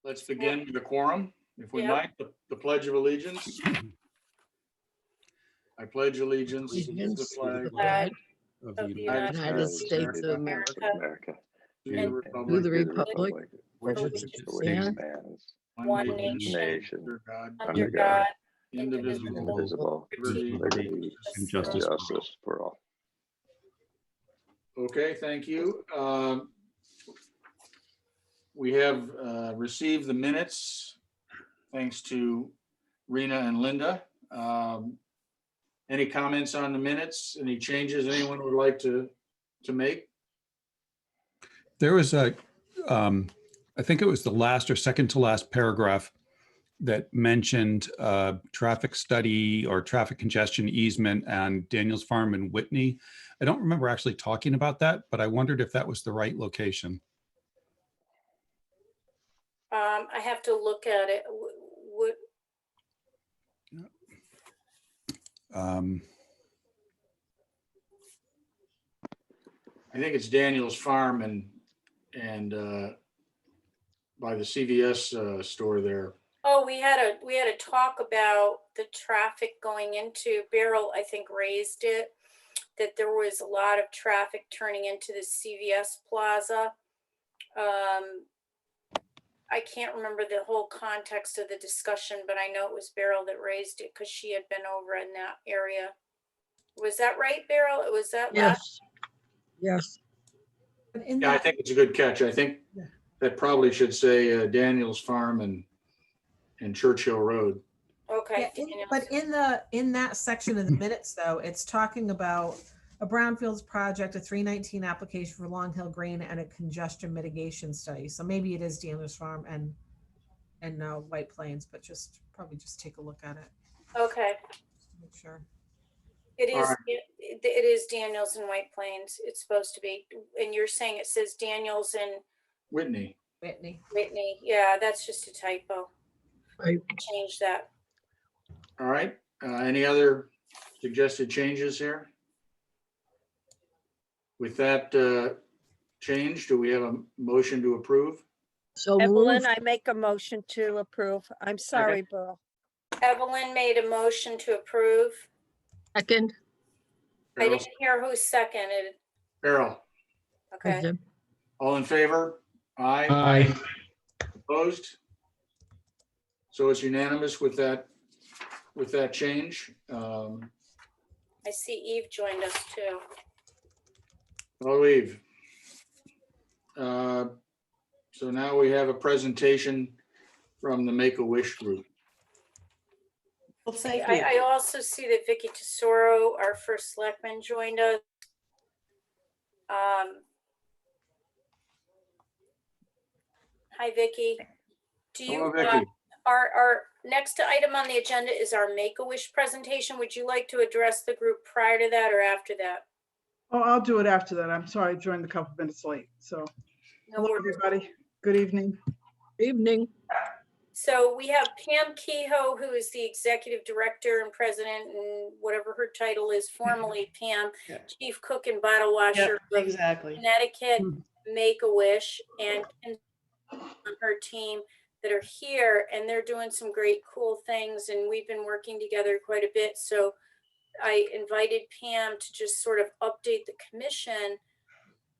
Let's begin with the quorum, if we Yep. might, the Pledge of Allegiance. I pledge allegiance to the flag Flag of of the the United United States of America, America, to the and to republic the for republic which for it which it stands, stands, one nation, nation, under God, under God, indivisible, indivisible, liberty, liberty and justice. and justice for all. Okay, thank you. We have received the minutes, thanks to Rena and Linda. Any comments on the minutes? Any changes anyone would like to make? There was I think it was the last or second to last paragraph that mentioned traffic study or traffic congestion easement and Daniels Farm in Whitney. I don't remember actually talking about that, but I wondered if that was the right location. I have to look at it. What, I think it's Daniel's Farm and by the CVS store there. oh, we had a talk about the traffic going into Beryl, I think raised it, that there was a lot of traffic turning into the CVS Plaza. I can't remember the whole context of the discussion, but I know it was Beryl that raised it because she had been over in that area. Was that right, Beryl? It was that last? Yes, But in Yeah, I that, think it's a good catch. I think Yeah. that probably should say Daniel's Farm and Churchill Road. Okay. yeah, Daniel. but in that section of the minutes though, it's talking about a brownfields project, a 319 application for Long Hill Green and a congestion mitigation study. So maybe it is Daniel's Farm and White Plains, but probably just take a look at it. Okay. Just to make sure. It All is, right. it is Daniels and White Plains. It's supposed to be, and you're saying it says Daniels and Whitney. Whitney. Whitney. Yeah, that's just a typo. Right. Change that. All right. Any other suggested changes here? With that change, do we have a motion to approve? so Evelyn, moved. I make a motion to approve. I'm sorry, Burl. Evelyn made a motion to approve. Second. I Carol? didn't hear who seconded. Carol, Okay. all in favor? Aye. Aye. Opposed? So it's unanimous with that change. I see Eve joined us too. Hello, Eve. So now we have a presentation from the Make-A-Wish group. Well, thank you. I also see that Vicky Tesoro, our first selectman, joined us. Hi, Vicky. Do Hello, you, Vicky. our next item on the agenda is our Make-A-Wish presentation. Would you like to address the group prior to that or after that? Oh, I'll do it after that. I'm sorry, I joined a couple minutes late. So, No hello, worries. everybody. Good evening. Evening. So we have Pam Kehoe, who is the executive director and president and whatever her title is formally, Pam, Yeah. chief cook and bottle washer of Exactly. Connecticut Make-A-Wish, and her team that are here, and they're doing some great cool things, and we've been working together quite a bit. So I invited Pam to just sort of update the commission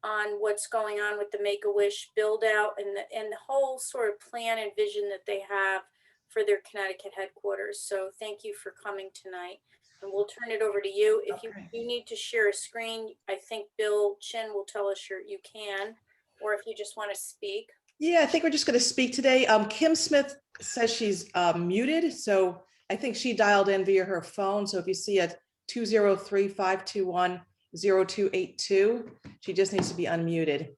on what's going on with the Make-A-Wish build out and the whole sort of plan and vision that they have for their Connecticut headquarters. So thank you for coming tonight, and we'll turn it over to you. If you need to share a screen, I think Bill Chin will tell us you can, or if you just want to speak. Yeah, I think we're just going to speak today. Kim Smith says she's muted, so I think she dialed in via her phone. So if you see it 203-521-0282, she just needs to be unmuted.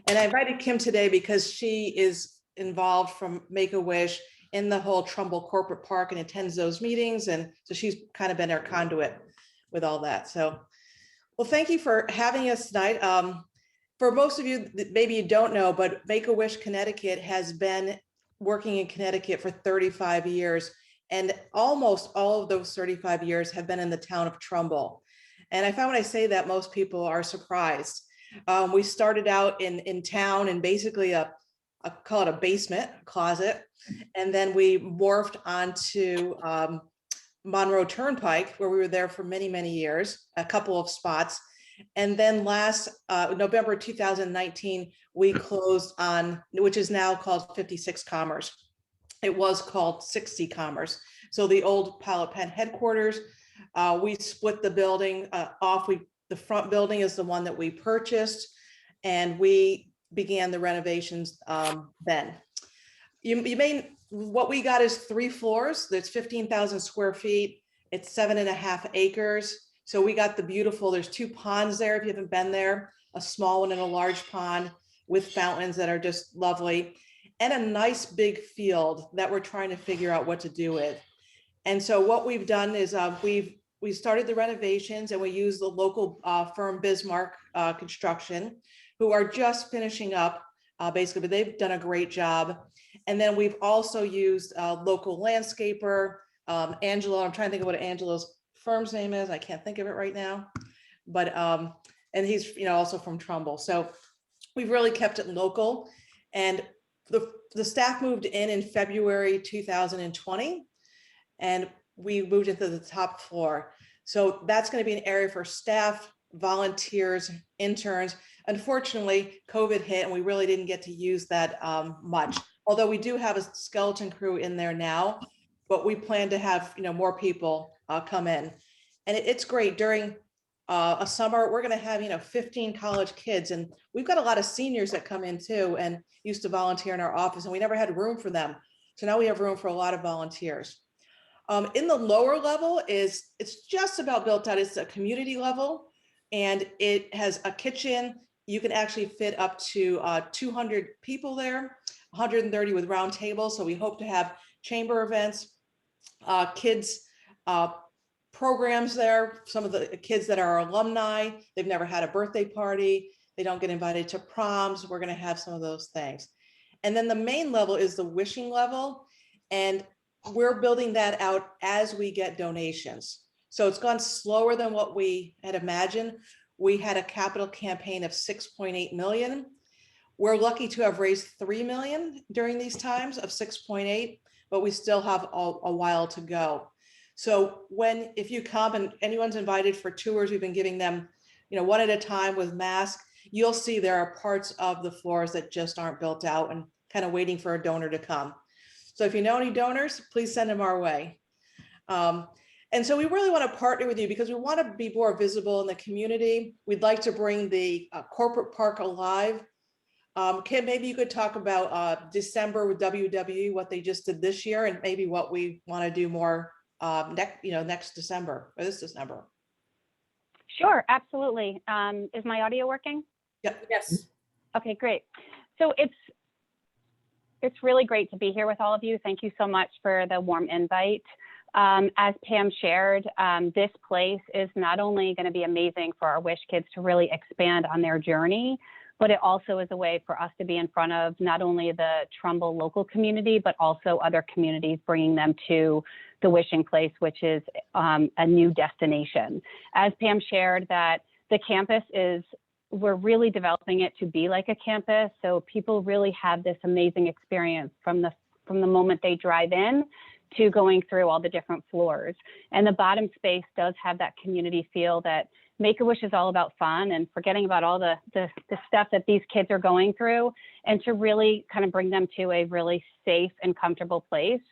And I invited Kim today because she is involved from Make-A-Wish in the whole Trumbull Corporate Park and attends those meetings. And so she's kind of been our conduit with all that. So, well, thank you for having us tonight. For most of you, maybe you don't know, but Make-A-Wish Connecticut has been working in Connecticut for 35 years. And almost all of those 35 years have been in the town of Trumbull. And I find when I say that, most people are surprised. We started out in town in basically a call it a basement closet. And then we morphed onto Monroe Turnpike, where we were there for many, many years, a couple of spots. And then last November 2019, we closed on, which is now called 56 Commerce. It was called 60 Commerce. So the old Pilot Pen headquarters, we split the building off. The front building is the one that we purchased, and we began the renovations then. What we got is 3 floors. There's 15,000 square feet. It's 7.5 acres. So we got the beautiful, there's 2 ponds there if you haven't been there, a small one and a large pond with fountains that are just lovely, and a nice big field that we're trying to figure out what to do with. And so what we've done is we started the renovations, and we used the local firm Bismarck Construction, who are just finishing up basically, but they've done a great job. And then we've also used a local landscaper, Angelo. I'm trying to think of what Angelo's firm's name is. I can't think of it right now, but and he's also from Trumbull. So we've really kept it local. And the staff moved in February 2020, and we moved into the top floor. So that's going to be an area for staff, volunteers, interns. Unfortunately, COVID hit, and we really didn't get to use that much. Although we do have a skeleton crew in there now, but we plan to have more people come in. And it's great. During a summer, we're going to have 15 college kids, and we've got a lot of seniors that come in too and used to volunteer in our office, and we never had room for them. So now we have room for a lot of volunteers. In the lower level it's just about built out. It's a community level, and it has a kitchen. You can actually fit up to 200 people there, 130 with round tables. So we hope to have chamber events, kids programs there. Some of the kids that are alumni, they've never had a birthday party, they don't get invited to proms. We're going to have some of those things. And then the main level is the wishing level, and we're building that out as we get donations. So it's gone slower than what we had imagined. We had a capital campaign of 6.8 million. We're lucky to have raised 3 million during these times of 6.8, but we still have a while to go. So if you come and anyone's invited for tours, we've been giving them, one at a time with masks. You'll see there are parts of the floors that just aren't built out and kind of waiting for a donor to come. So if you know any donors, please send them our way. And so we really want to partner with you because we want to be more visible in the community. We'd like to bring the corporate park alive. Kim, maybe you could talk about December with WW, what they just did this year, and maybe what we want to do more next December or this December. Sure, absolutely. Is my audio working? Yep. Yes. Okay, great. So it's really great to be here with all of you. Thank you so much for the warm invite. As Pam shared, this place is not only going to be amazing for our Wish kids to really expand on their journey, but it also is a way for us to be in front of not only the Trumbull local community, but also other communities, bringing them to the Wishing Place, which is a new destination. As Pam shared, that the campus we're really developing it to be like a campus. So people really have this amazing experience from the moment they drive in to going through all the different floors. And the bottom space does have that community feel that Make-A-Wish is all about fun and forgetting about all the stuff that these kids are going through, and to really kind of bring them to a really safe and comfortable place.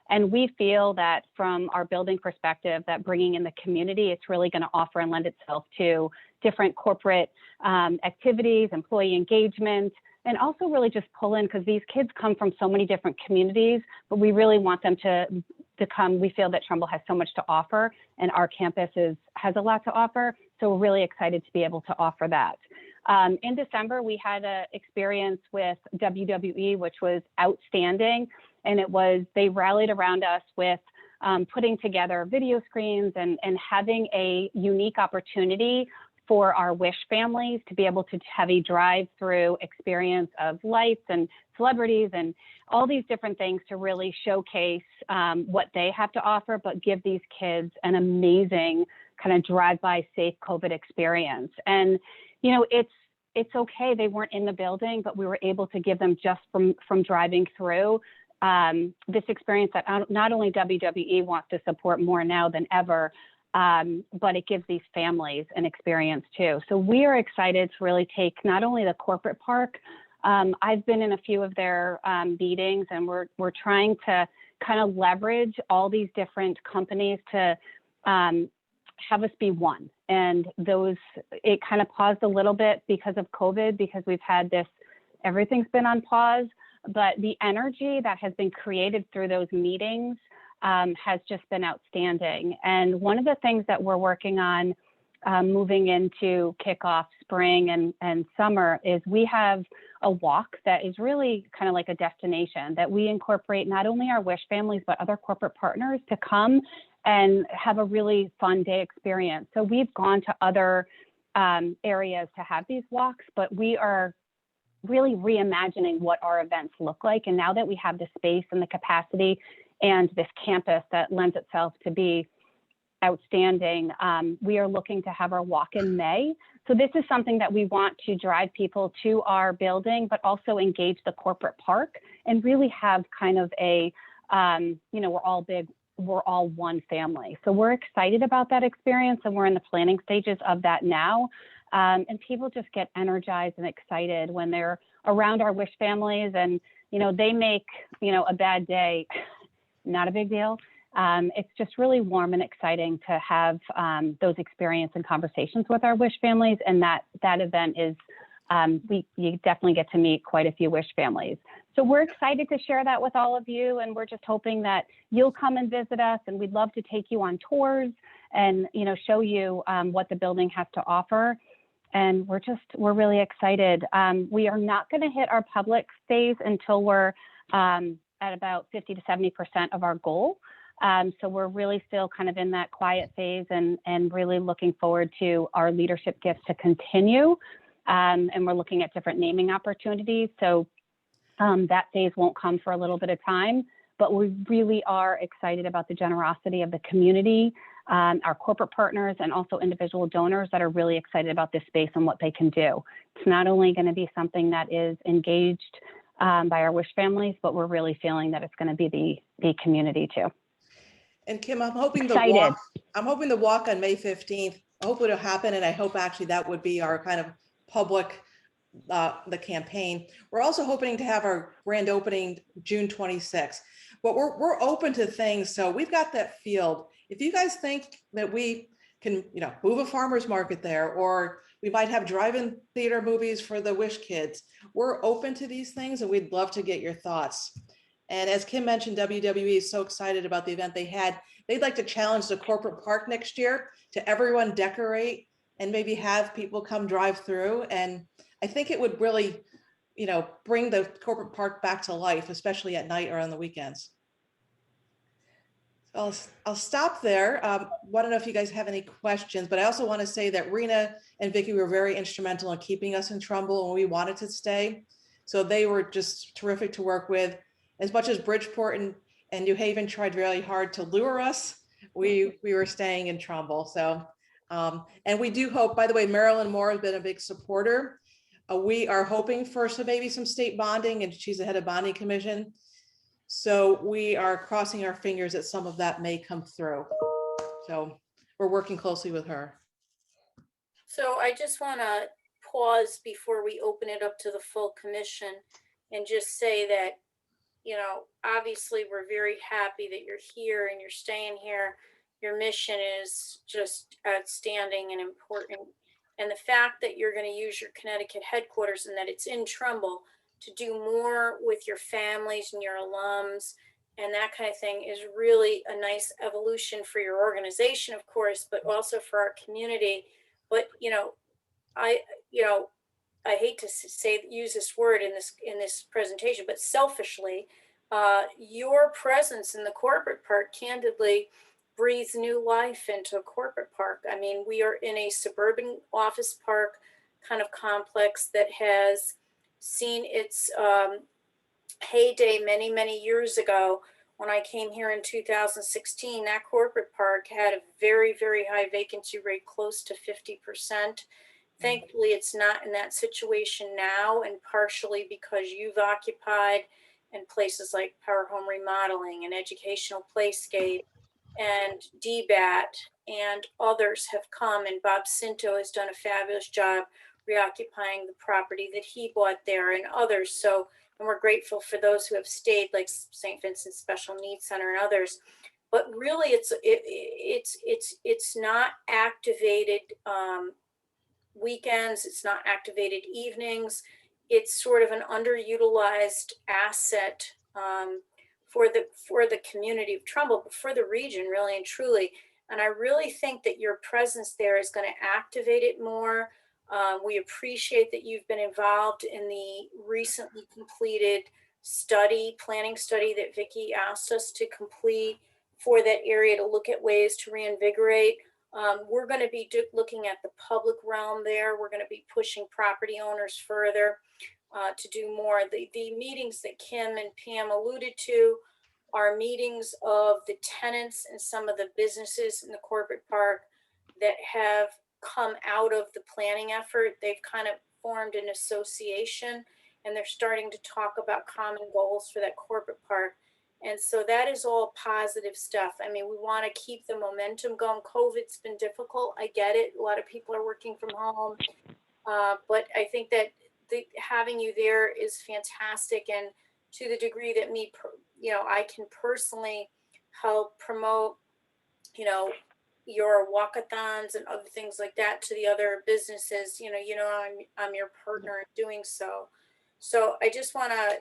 And we feel that from our building perspective, that bringing in the community, it's really going to offer and lend itself to different corporate activities, employee engagement, and also really just pull in, because these kids come from so many different communities, but we really want them to come. We feel that Trumbull has so much to offer, and our campus has a lot to offer. So we're really excited to be able to offer that. In December, we had an experience with WWE, which was outstanding. And they rallied around us with putting together video screens and having a unique opportunity for our Wish families to be able to have a drive-through experience of lights and celebrities and all these different things to really showcase what they have to offer, but give these kids an amazing kind of drive-by safe COVID experience. And, it's okay. They weren't in the building, but we were able to give them just from driving through this experience that not only WWE wants to support more now than ever, but it gives these families an experience too. So we are excited to really take not only the corporate park. I've been in a few of their meetings, and we're trying to kind of leverage all these different companies to have us be one. And it kind of paused a little bit because of COVID, because we've had this, everything's been on pause, but the energy that has been created through those meetings has just been outstanding. And one of the things that we're working on moving into kickoff spring and summer is we have a walk that is really kind of like a destination that we incorporate not only our Wish families, but other corporate partners to come and have a really fun day experience. So we've gone to other areas to have these walks, but we are really reimagining what our events look like. And now that we have the space and the capacity and this campus that lends itself to be outstanding, we are looking to have our walk in May. So this is something that we want to drive people to our building, but also engage the corporate park and really have kind of a, we're all one family. So we're excited about that experience, and we're in the planning stages of that now. And people just get energized and excited when they're around our Wish families, and, they make, a bad day not a big deal. It's just really warm and exciting to have those experience and conversations with our Wish families. And that event is, you definitely get to meet quite a few Wish families. So we're excited to share that with all of you. And we're just hoping that you'll come and visit us, and we'd love to take you on tours and, show you what the building has to offer. And we're really excited. We are not going to hit our public phase until we're at about 50 to 70% of our goal. So we're really still kind of in that quiet phase and really looking forward to our leadership gifts to continue. And we're looking at different naming opportunities. So that phase won't come for a little bit of time, but we really are excited about the generosity of the community, our corporate partners, and also individual donors that are really excited about this space and what they can do. It's not only going to be something that is engaged by our Wish families, but we're really feeling that it's going to be the community too. And Kim, I'm hoping Excited. the walk on May 15th, I hope it'll happen. And I hope actually that would be our kind of public, the campaign. We're also hoping to have our grand opening June 26th, but we're open to things. So we've got that field. If you guys think that we can, move a farmer's market there, or we might have drive-in theater movies for the Wish kids, we're open to these things, and we'd love to get your thoughts. And as Kim mentioned, WWE is so excited about the event they had. They'd like to challenge the corporate park next year to everyone decorate and maybe have people come drive through. And I think it would really, bring the corporate park back to life, especially at night or on the weekends. I'll stop there. I don't know if you guys have any questions, but I also want to say that Rena and Vicky were very instrumental in keeping us in Trumbull when we wanted to stay. So they were just terrific to work with. As much as Bridgeport and New Haven tried really hard to lure us, we were staying in Trumbull. So, and we do hope, by the way, Marilyn Moore has been a big supporter. We are hoping for maybe some state bonding, and she's the head of bonding commission. So we are crossing our fingers that some of that may come through. So we're working closely with her. So I just want to pause before we open it up to the full commission and just say that, obviously we're very happy that you're here and you're staying here. Your mission is just outstanding and important. And the fact that you're going to use your Connecticut headquarters and that it's in Trumbull to do more with your families and your alums and that kind of thing is really a nice evolution for your organization, of course, but also for our community. But, I hate to use this word in this presentation, but selfishly, your presence in the corporate park candidly breathes new life into a corporate park. I mean, we are in a suburban office park kind of complex that has seen its heyday many, many years ago. When I came here in 2016, that corporate park had a very, very high vacancy rate, close to 50%. Thankfully, it's not in that situation now, and partially because you've occupied in places like Power Home Remodeling and Educational Playscape and DBAT and others have come, and Bob Cinto has done a fabulous job reoccupying the property that he bought there, and others. So, and we're grateful for those who have stayed, like St. Vincent Special Needs Center and others. But really, it's not activated weekends. It's not activated evenings. It's sort of an underutilized asset for the community of Trumbull, but for the region, really and truly. And I really think that your presence there is going to activate it more. We appreciate that you've been involved in the recently completed planning study that Vicki asked us to complete for that area to look at ways to reinvigorate. We're going to be looking at the public realm there. We're going to be pushing property owners further to do more. The meetings that Kim and Pam alluded to are meetings of the tenants and some of the businesses in the corporate park that have come out of the planning effort. They've kind of formed an association, and they're starting to talk about common goals for that corporate park. And so that is all positive stuff. I mean, we want to keep the momentum going. COVID's been difficult. I get it. A lot of people are working from home. But I think that having you there is fantastic. And to the degree that I can personally help promote, your walkathons and other things like that to the other businesses, I'm your partner in doing so. So I just want to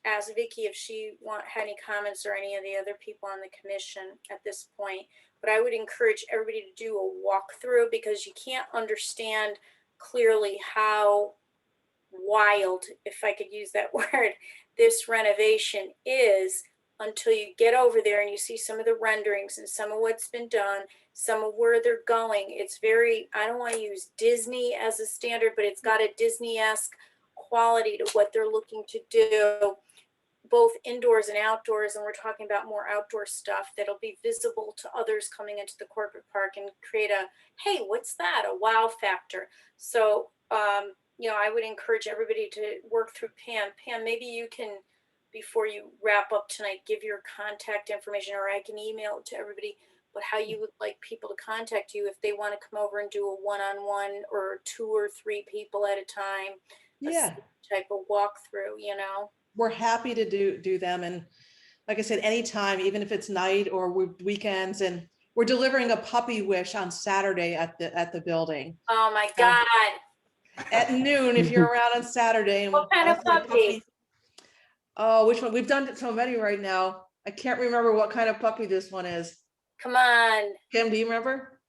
ask Vicki if she had any comments, or any of the other people on the commission at this point. But I would encourage everybody to do a walkthrough, because you can't understand clearly how wild, if I could use that word, this renovation is until you get over there and you see some of the renderings and some of what's been done, some of where they're going. It's very, I don't want to use Disney as a standard, but it's got a Disney-esque quality to what they're looking to do, both indoors and outdoors. And we're talking about more outdoor stuff that'll be visible to others coming into the corporate park and create hey, what's that? A wow factor. So, I would encourage everybody to work through Pam. Pam, maybe you can, before you wrap up tonight, give your contact information, or I can email it to everybody, but how you would like people to contact you if they want to come over and do a one-on-one, or 2 or 3 people at a time. Yeah. Type of walkthrough, We're happy to do them. And like I said, anytime, even if it's night or weekends, and we're delivering a puppy wish on Saturday at the building. Oh my God. At noon, if you're around on Saturday. What kind of puppy? Oh, which one? We've done so many right now. I can't remember what kind of puppy this one is. Come on. Kim, do you remember?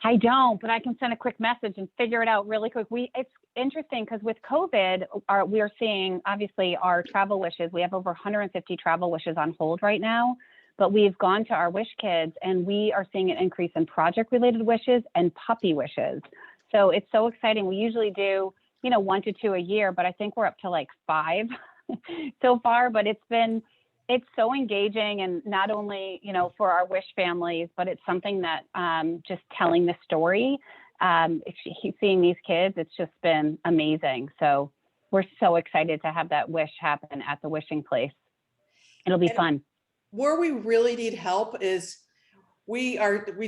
I don't, but I can send a quick message and figure it out really quick. It's interesting because with COVID, we are seeing obviously our travel wishes. We have over 150 travel wishes on hold right now, but we've gone to our Wish Kids and we are seeing an increase in project-related wishes and puppy wishes. So it's so exciting. We usually do, 1 to 2 a year, but I think we're up to like 5 so far. But it's so engaging, and not only, for our Wish families, but it's something that just telling the story, seeing these kids, it's just been amazing. So we're so excited to have that wish happen at the wishing place. It'll be fun. Where we really need help is we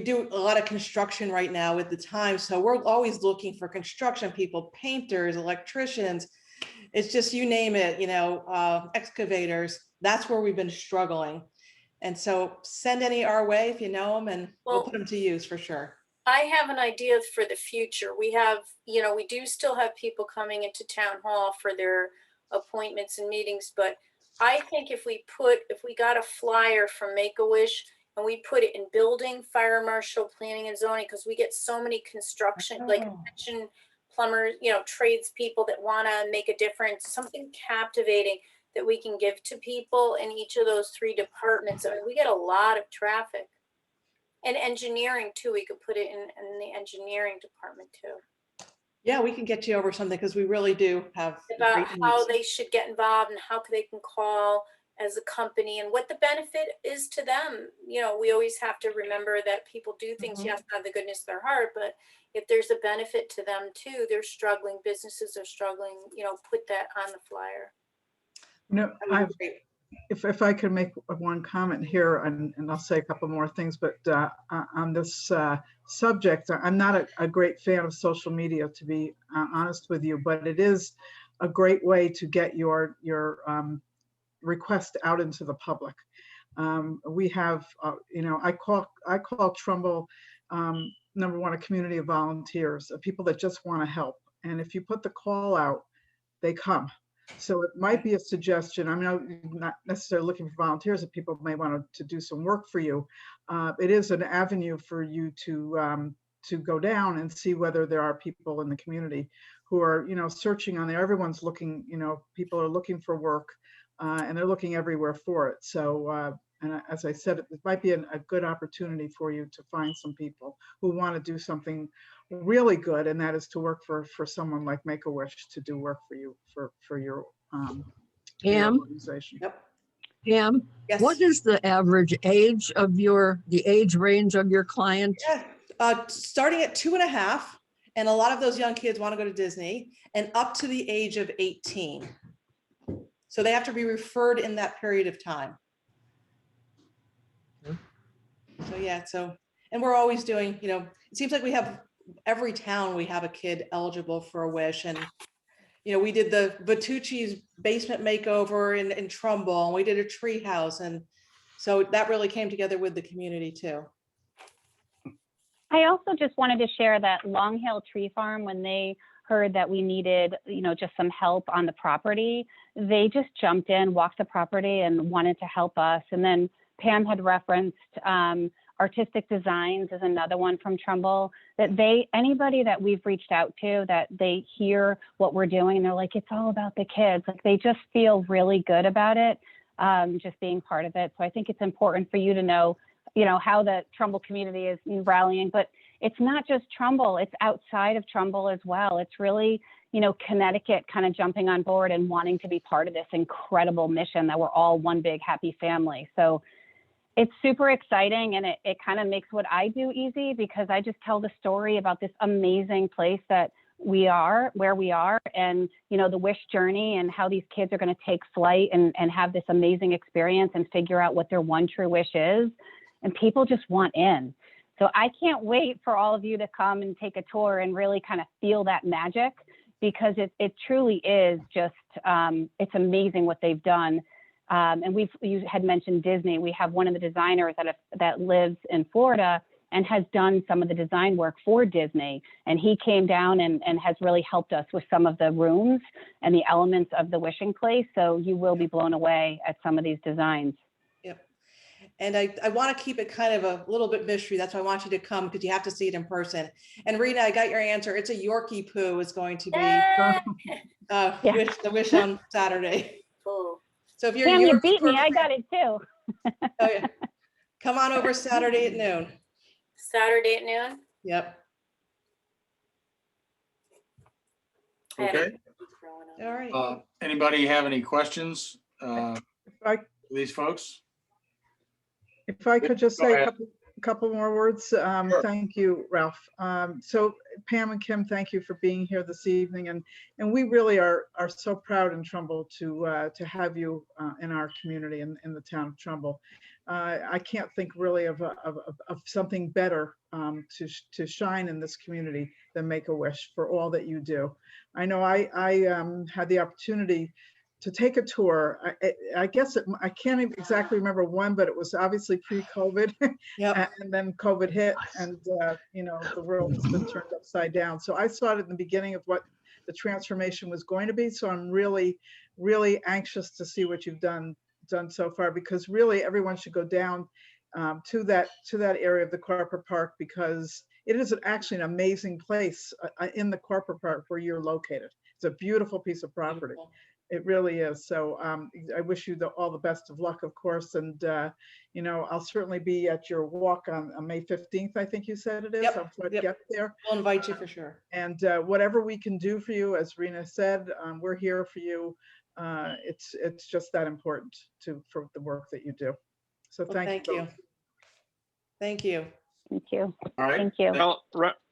do a lot of construction right now with the time. So we're always looking for construction people, painters, electricians. It's just, you name it, excavators. That's where we've been struggling. And so send any our way if you know them, and we'll put them to use for sure. I have an idea for the future. We have, we do still have people coming into town hall for their appointments and meetings, but I think if we got a flyer from Make-A-Wish and we put it in building, fire marshal, planning and zoning, because we get so many construction, like I mentioned, plumbers, tradespeople that want to make a difference, something captivating that we can give to people in each of those 3 departments. I mean, we get a lot of traffic. And engineering too, we could put it in the engineering department too. Yeah, we can get you over something, because we really do have About how they should get involved and how they can call, as a company and what the benefit is to them. You know, we always have to remember that people do things, Mhm. yes, out of the goodness of their heart, but if there's a benefit to them too, they're struggling, businesses are struggling, you know, put that on the flyer. No, That would I've, be great. if I could make one comment here, and I'll say a couple more things, but on this subject, I'm not a great fan of social media, to be honest with you, but it is a great way to get your request out into the public. We have, you know, I call Trumbull, number one, a community of volunteers, of people that just want to help. And if you put the call out, they come. So it might be a suggestion. I mean, I'm not necessarily looking for volunteers, if people may want to do some work for you. It is an avenue for you to go down and see whether there are people in the community who are, you know, searching on there. Everyone's looking, you know, people are looking for work, and they're looking everywhere for it. So, and as I said, it might be a good opportunity for you to find some people who want to do something really good, and that is to work for someone like Make-A-Wish to do work for you, for your Pam, organization. Yep. Pam, Yes. what is the average age of the age range of your client? Yeah, starting at 2.5, and a lot of those young kids want to go to Disney, and up to the age of 18. So they have to be referred in that period of time. So yeah, and we're always doing, you know, it seems like we have, every town we have a kid eligible for a wish. And, you know, we did the Vitucci's basement makeover in Trumbull, and we did a tree house. And so that really came together with the community too. I also just wanted to share that Long Hill Tree Farm, when they heard that we needed, you know, just some help on the property, they just jumped in, walked the property and wanted to help us. And then Pam had referenced Artistic Designs is another one from Trumbull, that anybody that we've reached out to, that they hear what we're doing and they're like, it's all about the kids. Like, they just feel really good about it, just being part of it. So I think it's important for you to know, you know, how the Trumbull community is rallying, but it's not just Trumbull, it's outside of Trumbull as well. It's really, you know, Connecticut kind of jumping on board and wanting to be part of this incredible mission that we're all one big happy family. So it's super exciting, and it kind of makes what I do easy, because I just tell the story about this amazing place that we are, where we are, and, you know, the wish journey and how these kids are going to take flight and have this amazing experience and figure out what their one true wish is. And people just want in. So I can't wait for all of you to come and take a tour and really kind of feel that magic, because it truly is just, it's amazing what they've done. And you had mentioned Disney. We have one of the designers that lives in Florida and has done some of the design work for Disney. And he came down and has really helped us with some of the rooms and the elements of the wishing place. So you will be blown away at some of these designs. Yep. And I want to keep it kind of a little bit mystery. That's why I want you to come, because you have to see it in person. And Rena, I got your answer. It's a Yorkie poo is going to be the wish on Saturday. Cool. So if you're Pam, you Yorkie beat me. Corporate- I got it too. Oh, yeah. Come on over Saturday at noon. Saturday at noon. Yep. I had a Okay. baby growing up. All right. Anybody have any questions If I, for these folks? if I could just Go say ahead. a couple more words. Thank you, Ralph. So Pam and Kim, thank you for being here this evening. And we really are so proud in Trumbull to have you in our community in the town of Trumbull. I can't think really of something better to shine in this community than Make-A-Wish for all that you do. I know I had the opportunity to take a tour. I guess I can't exactly remember when, but it was obviously pre-COVID. Yep. And then COVID hit, and you know, the world has been turned upside down. So I saw it in the beginning of what the transformation was going to be. So I'm really, really anxious to see what you've done so far, because really everyone should go down to that area of the corporate park, because it is actually an amazing place in the corporate park where you're located. It's a beautiful piece of property. Beautiful. It really is. So I wish you all the best of luck, of course. And, you know, I'll certainly be at your walk on May 15th, I think you said it is. Yep, I'll try to yep. get there. We'll invite you for sure. And whatever we can do for you, as Rena said, we're here for you. it's just that important for the work that you do. So Well, thank thank you. you. both. Thank you. Thank you. All right. Thank you.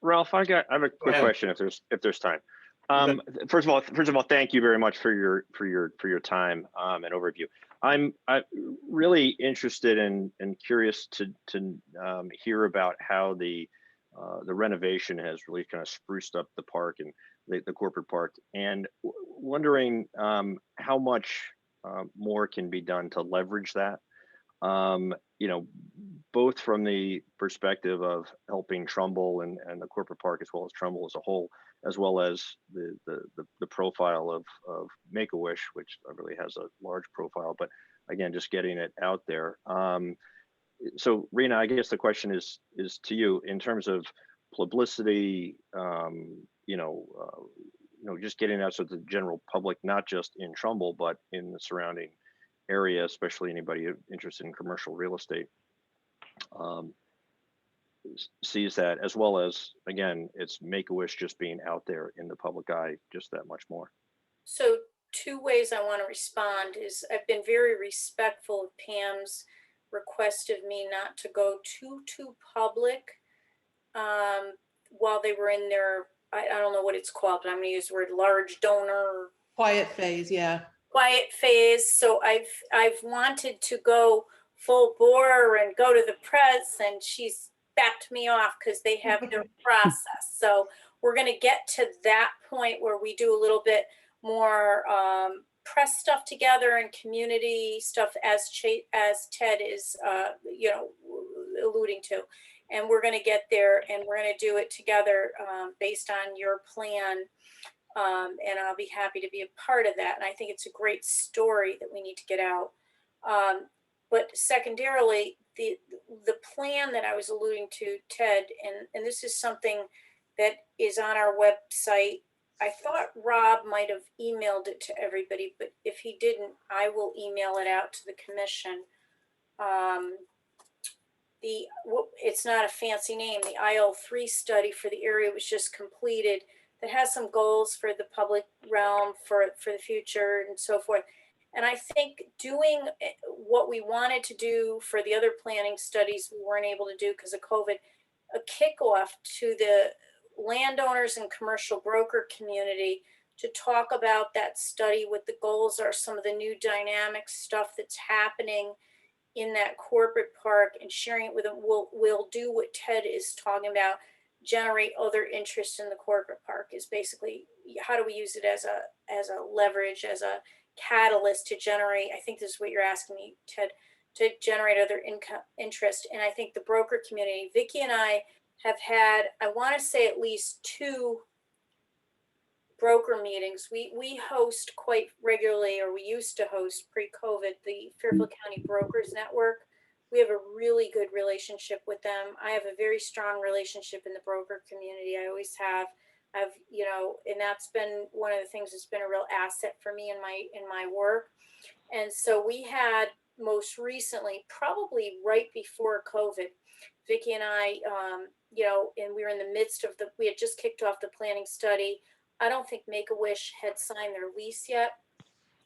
Ralph, I have a quick ahead. question if there's time. First of all, thank you very much for your time and overview. I'm really interested and curious to hear about how the renovation has really kind of spruced up the park and the corporate park, and wondering how much more can be done to leverage that. You know, both from the perspective of helping Trumbull and the corporate park, as well as Trumbull as a whole, as well as the profile of Make-A-Wish, which really has a large profile, but again, just getting it out there. So Rena, I guess the question is to you in terms of publicity, just getting out to the general public, not just in Trumbull, but in the surrounding area, especially anybody interested in commercial real estate, sees that, as well as, again, it's Make-A-Wish just being out there in the public eye just that much more. So two ways I want to respond is I've been very respectful of Pam's request of me not to go too public while they were in their, I don't know what it's called, but I'm going to use the word large donor Quiet phase, yeah. quiet phase. So I've wanted to go full bore and go to the press, and she's backed me off because they have their process. So we're going to get to that point where we do a little bit more press stuff together and community stuff, as Ted is alluding to, and we're going to get there, and we're going to do it together based on your plan. And I'll be happy to be a part of that. And I think it's a great story that we need to get out. But secondarily, the plan that I was alluding to, Ted, and this is something that is on our website. I thought Rob might have emailed it to everybody, but if he didn't, I will email it out to the commission. It's not a fancy name. The IL3 study for the area was just completed, that has some goals for the public realm for the future and so forth. And I think doing what we wanted to do for the other planning studies we weren't able to do because of COVID, a kickoff to the landowners and commercial broker community to talk about that study, what the goals are, some of the new dynamic stuff that's happening in that corporate park, and sharing it with them. We'll do what Ted is talking about, generate other interest in the corporate park, is basically how do we use it as a leverage, as a catalyst to generate, I think this is what you're asking me, Ted, to generate other interest. And I think the broker community, Vicki and I have had, I want to say at least 2 broker meetings. We host quite regularly, or we used to host pre-COVID, the Fairfield County Brokers Network. We have a really good relationship with them. I have a very strong relationship in the broker community. I always have. And that's been one of the things that's been a real asset for me in my work. And so we had most recently, probably right before COVID, Vicki and I, and we were in the midst of we had just kicked off the planning study. I don't think Make-A-Wish had signed their lease yet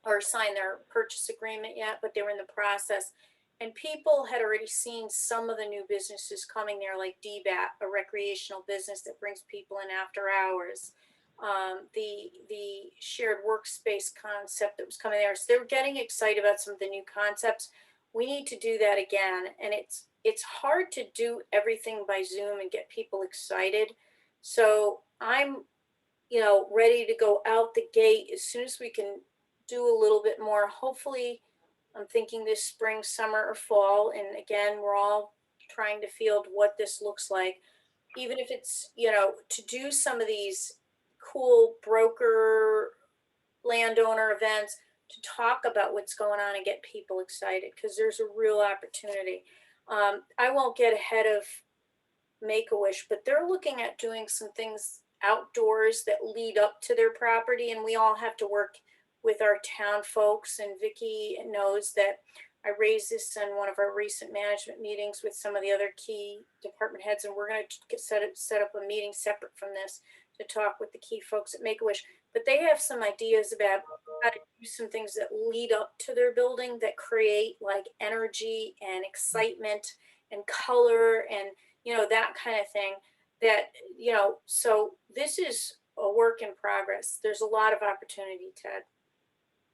or signed their purchase agreement yet, but they were in the process. And people had already seen some of the new businesses coming there, like DBAT, a recreational business that brings people in after hours. The shared workspace concept that was coming there. So they were getting excited about some of the new concepts. We need to do that again. And it's hard to do everything by Zoom and get people excited. So I'm, ready to go out the gate as soon as we can do a little bit more. Hopefully, I'm thinking this spring, summer, or fall. And again, we're all trying to field what this looks like. Even if it's, to do some of these cool broker landowner events, to talk about what's going on and get people excited, because there's a real opportunity. I won't get ahead of Make-A-Wish, but they're looking at doing some things outdoors that lead up to their property. And we all have to work with our town folks, and Vicki knows that I raised this in one of our recent management meetings with some of the other key department heads, and we're going to set up a meeting separate from this to talk with the key folks at Make-A-Wish. but they have some ideas about how to do some things that lead up to their building that create like energy and excitement and color and, that kind of thing that, so this is a work in progress. There's a lot of opportunity, Ted.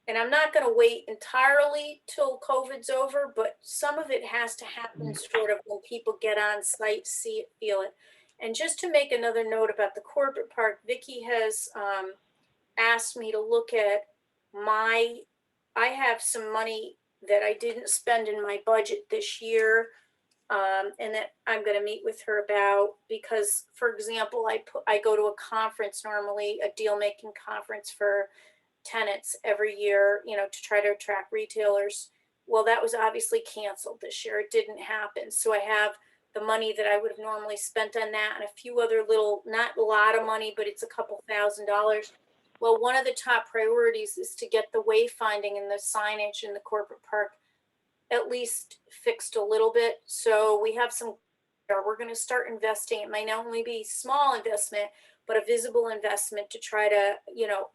And I'm not going to wait entirely till COVID's over, but some of it has to happen sort of when people get on site, see it, feel it. And just to make another note about the corporate park, Vicki has asked me to look at I have some money that I didn't spend in my budget this year, and that I'm going to meet with her about, because, for example, I go to a conference normally, a deal making conference for tenants every year, to try to attract retailers. Well, that was obviously canceled this year. It didn't happen. So I have the money that I would have normally spent on that and a few other little, not a lot of money, but it's a couple $1,000s. Well, one of the top priorities is to get the wayfinding and the signage in the corporate park at least fixed a little bit. So we have we're going to start investing. It might not only be small investment, but a visible investment to try to,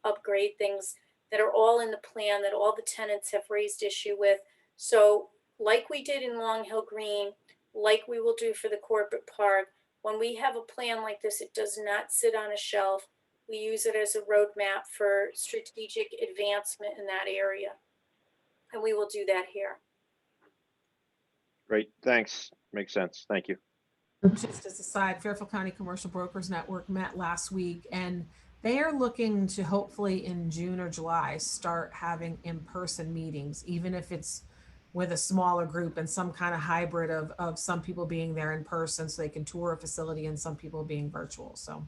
upgrade things that are all in the plan that all the tenants have raised issue with. So like we did in Long Hill Green, like we will do for the corporate park, when we have a plan like this, it does not sit on a shelf. We use it as a roadmap for strategic advancement in that area. And we will do that here. Great, thanks. Makes sense. Thank you. Just as a side, Fairfield County Commercial Brokers Network met last week, and they are looking to hopefully in June or July start having in-person meetings, even if it's with a smaller group and some kind of hybrid of some people being there in person so they can tour a facility and some people being virtual. So,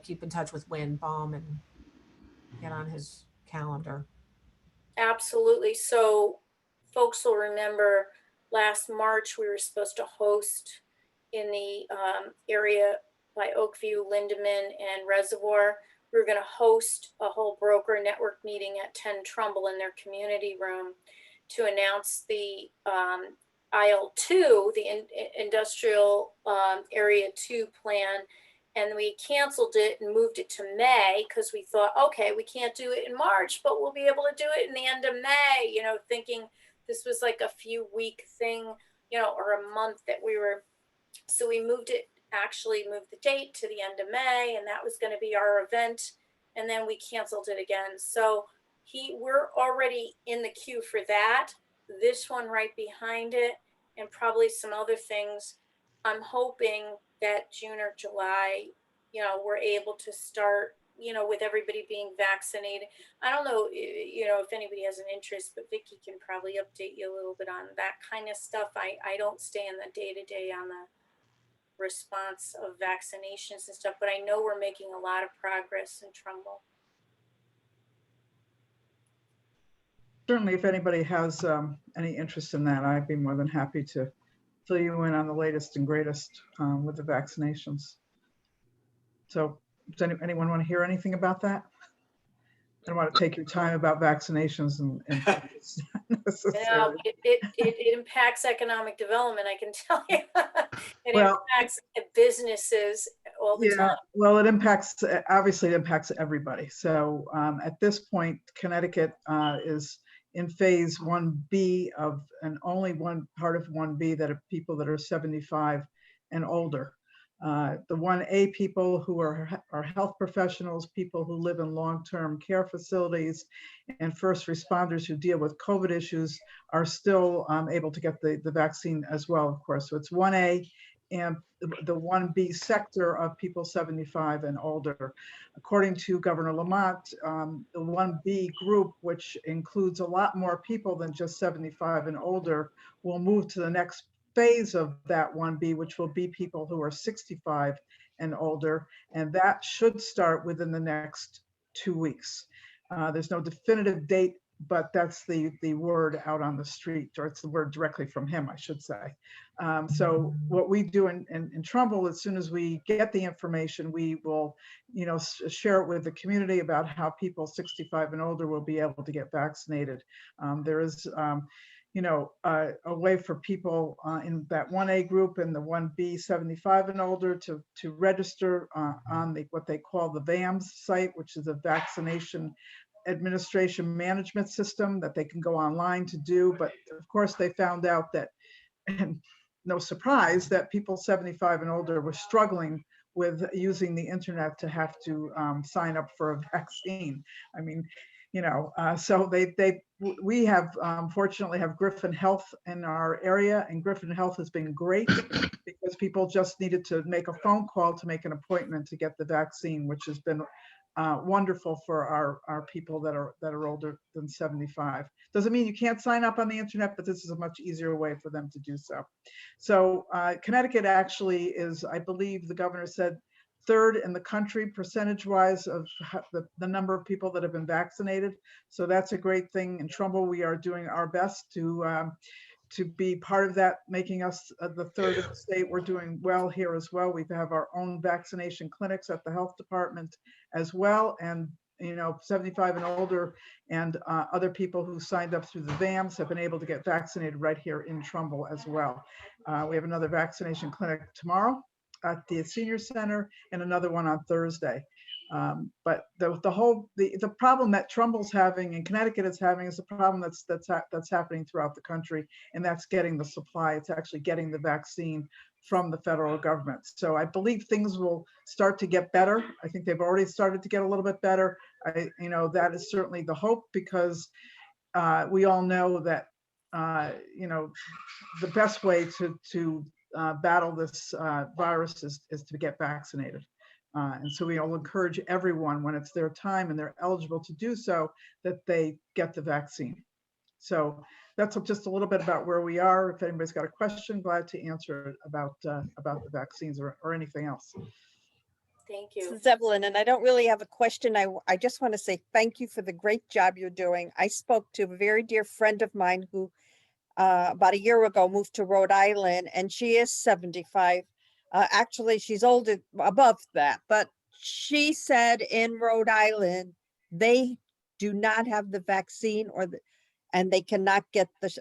keep in touch with Win Baum and get on his calendar. Absolutely. So folks will remember last March, we were supposed to host in the area by Oakview, Lindeman, and Reservoir. We were going to host a whole broker network meeting at 10 Trumbull in their community room to announce the IL2, the industrial area 2 plan. And we canceled it and moved it to May because we thought, okay, we can't do it in March, but we'll be able to do it in the end of May, thinking this was like a few week thing, or a month that we were. So we moved the date to the end of May, and that was going to be our event. And then we canceled it again. So we're already in the queue for that. This one right behind it, and probably some other things. I'm hoping that June or July, we're able to start, with everybody being vaccinated. I don't know, if anybody has an interest, but Vicki can probably update you a little bit on that kind of stuff. I don't stay in the day-to-day on the response of vaccinations and stuff, but I know we're making a lot of progress in Trumbull. Certainly, if anybody has any interest in that, I'd be more than happy to fill you in on the latest and greatest with the vaccinations. So does anyone want to hear anything about that? I don't want to take your time about vaccinations and It impacts economic development, I can tell you. It Well, impacts businesses all the time. Well, obviously it impacts everybody. So at this point, Connecticut is in phase 1B and only one part of 1B that are people that are 75 and older. The 1A people who are health professionals, people who live in long-term care facilities, and first responders who deal with COVID issues are still able to get the vaccine as well, of course. So it's 1A and the 1B sector of people 75 and older. According to Governor Lamont, the 1B group, which includes a lot more people than just 75 and older, will move to the next phase of that 1B, which will be people who are 65 and older. And that should start within the next 2 weeks. There's no definitive date, but that's the word out on the street, or it's the word directly from him, I should say. So what we do in Trumbull, as soon as we get the information, we will, share it with the community about how people 65 and older will be able to get vaccinated. There is, a way for people in that 1A group and the 1B 75 and older to register on what they call the VAMS site, which is a vaccination administration management system that they can go online to do. But of course, they found out that, and no surprise, that people 75 and older were struggling with using the internet to have to sign up for a vaccine. I mean, so we have fortunately have Griffin Health in our area, and Griffin Health has been great because people just needed to make a phone call to make an appointment to get the vaccine, which has been wonderful for our people that are older than 75. Doesn't mean you can't sign up on the internet, but this is a much easier way for them to do so. So Connecticut actually is, I believe the governor said, third in the country percentage-wise of the number of people that have been vaccinated. So that's a great thing. In Trumbull, we are doing our best to be part of that, making us the third of the state. We're doing well here as well. We have our own vaccination clinics at the health department as well. And 75 and older and other people who signed up through the VAMS have been able to get vaccinated right here in Trumbull as well. We have another vaccination clinic tomorrow at the senior center and another one on Thursday. But the problem that Trumbull's having and Connecticut is having is a problem that's happening throughout the country, and that's getting the supply. It's actually getting the vaccine from the federal government. So I believe things will start to get better. I think they've already started to get a little bit better. That is certainly the hope, because we all know that the best way to battle this virus is to get vaccinated. And so we all encourage everyone, when it's their time and they're eligible to do so, that they get the vaccine. So that's just a little bit about where we are. If anybody's got a question, glad to answer it about the vaccines or anything else. Thank you. This is Evelyn, and I don't really have a question. I just want to say thank you for the great job you're doing. I spoke to a very dear friend of mine who about a year ago moved to Rhode Island, and she is 75. Actually, she's older, above that, but she said in Rhode Island, they do not have the vaccine and they cannot get the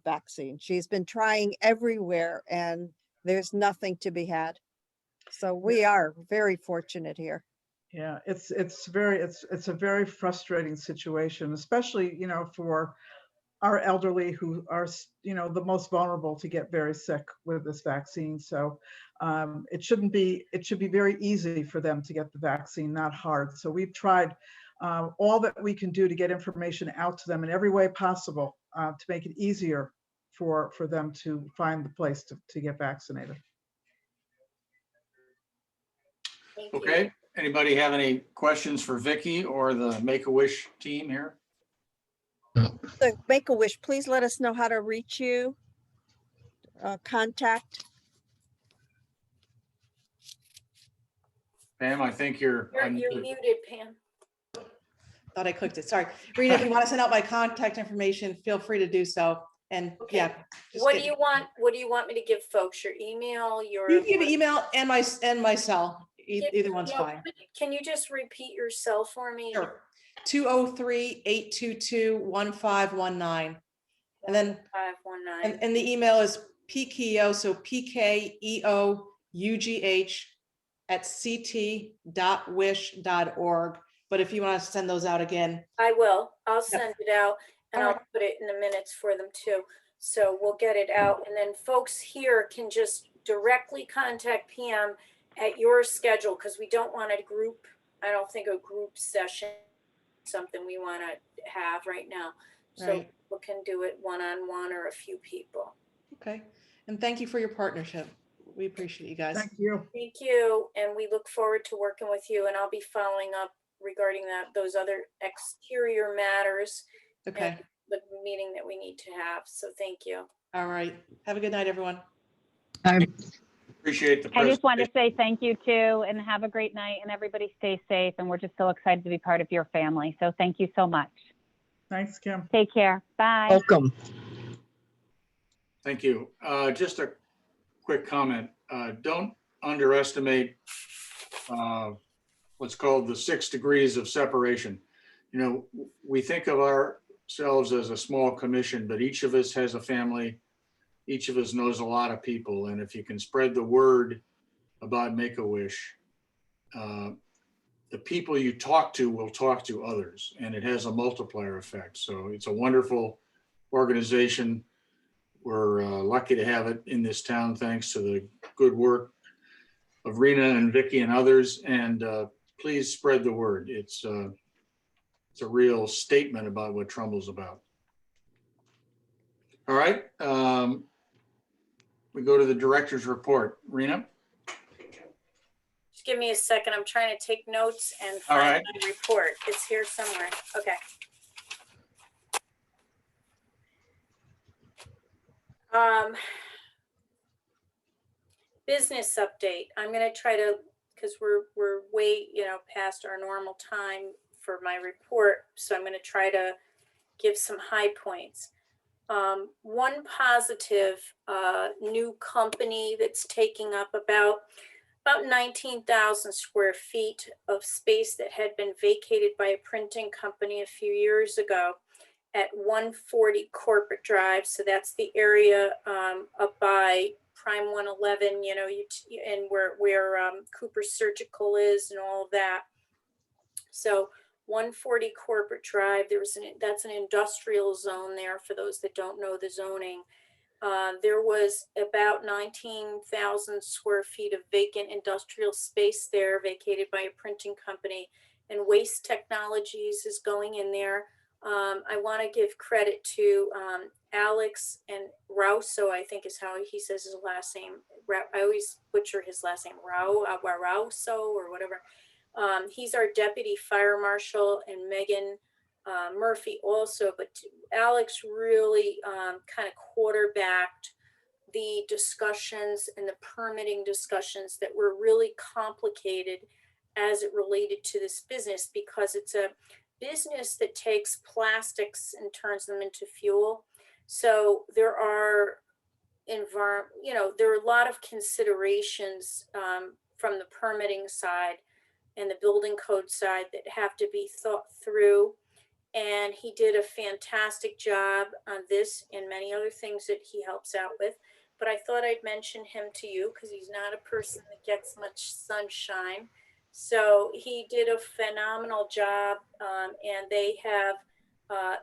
vaccine. She's been trying everywhere and there's nothing to be had. So we are very fortunate here. Yeah, it's a very frustrating situation, especially, for our elderly who are, the most vulnerable to get very sick with this vaccine. So it should be very easy for them to get the vaccine, not hard. So we've tried all that we can do to get information out to them in every way possible to make it easier for them to find the place to get vaccinated. Thank you. Okay, anybody have any questions for Vicky or the Make-A-Wish team here? The Make-A-Wish, please let us know how to reach you. Contact. Pam, I think you're You're unmuted. muted, Pam. Thought I clicked it. Sorry. Rena, if you want to send out my contact information, feel free to do so. And Okay. yeah. just What do get- you want? What do you want me to give folks? Your email, your? You can give an email and my cell. Yeah, Either one's yeah, fine. Can you just repeat your cell for me? Sure. 203-822-1519. And then 519. and the email is pkeo, so pkeough@ct.wish.org. But if you want to send those out again. I will. I'll Yep. send it out and All I'll put it in the minutes for them too. So we'll get it out, and then folks here can just directly contact PM at your schedule, because we don't want a group. I don't think a group session is something we want to have right now. So Right. we can do it one-on-one or a few people. Okay. And thank you for your partnership. We appreciate you guys. Thank you. Thank you, and we look forward to working with you, and I'll be following up regarding those other exterior matters, Okay. the meeting that we need to have. So thank you. All right. Have a good night, everyone. Appreciate the I just want to presentation. say thank you too, and have a great night, and everybody stay safe. And we're just so excited to be part of your family. So thank you so much. Thanks, Kim. Take care. Bye. Welcome. Thank you. Just a quick comment. Don't underestimate what's called the 6 degrees of separation. We think of our ourselves as a small commission, but each of us has a family. Each of us knows a lot of people. And if you can spread the word about Make-A-Wish, the people you talk to will talk to others, and it has a multiplier effect. So it's a wonderful organization. We're lucky to have it in this town, thanks to the good work of Rena and Vicky and others. And please spread the word. It's a real statement about what Trumbull's about. All right. We go to the director's report. Rena? Just give me a second. I'm trying to take notes and All find right. my report. It's here somewhere. Okay. Business update. I'm going to try to, because we're way, past our normal time for my report. So I'm going to try to give some high points. One positive new company that's taking up about 19,000 square feet of space that had been vacated by a printing company a few years ago at 140 Corporate Drive. So that's the area up by Prime 111, and where Cooper Surgical is and all of that. So 140 Corporate Drive, that's an industrial zone there for those that don't know the zoning. There was about 19,000 square feet of vacant industrial space there vacated by a printing company, and Waste Technologies is going in there. I want to give credit to Alex and Rauso, I think is how he says his last name. I always butcher his last name, Rauso or whatever. He's our deputy fire marshal, and Megan Murphy also, but Alex really kind of quarterbacked the discussions and the permitting discussions that were really complicated as it related to this business, because it's a business that takes plastics and turns them into fuel. So there are there are a lot of considerations from the permitting side and the building code side that have to be thought through. And he did a fantastic job on this and many other things that he helps out with. But I thought I'd mention him to you because he's not a person that gets much sunshine. So he did a phenomenal job, and they have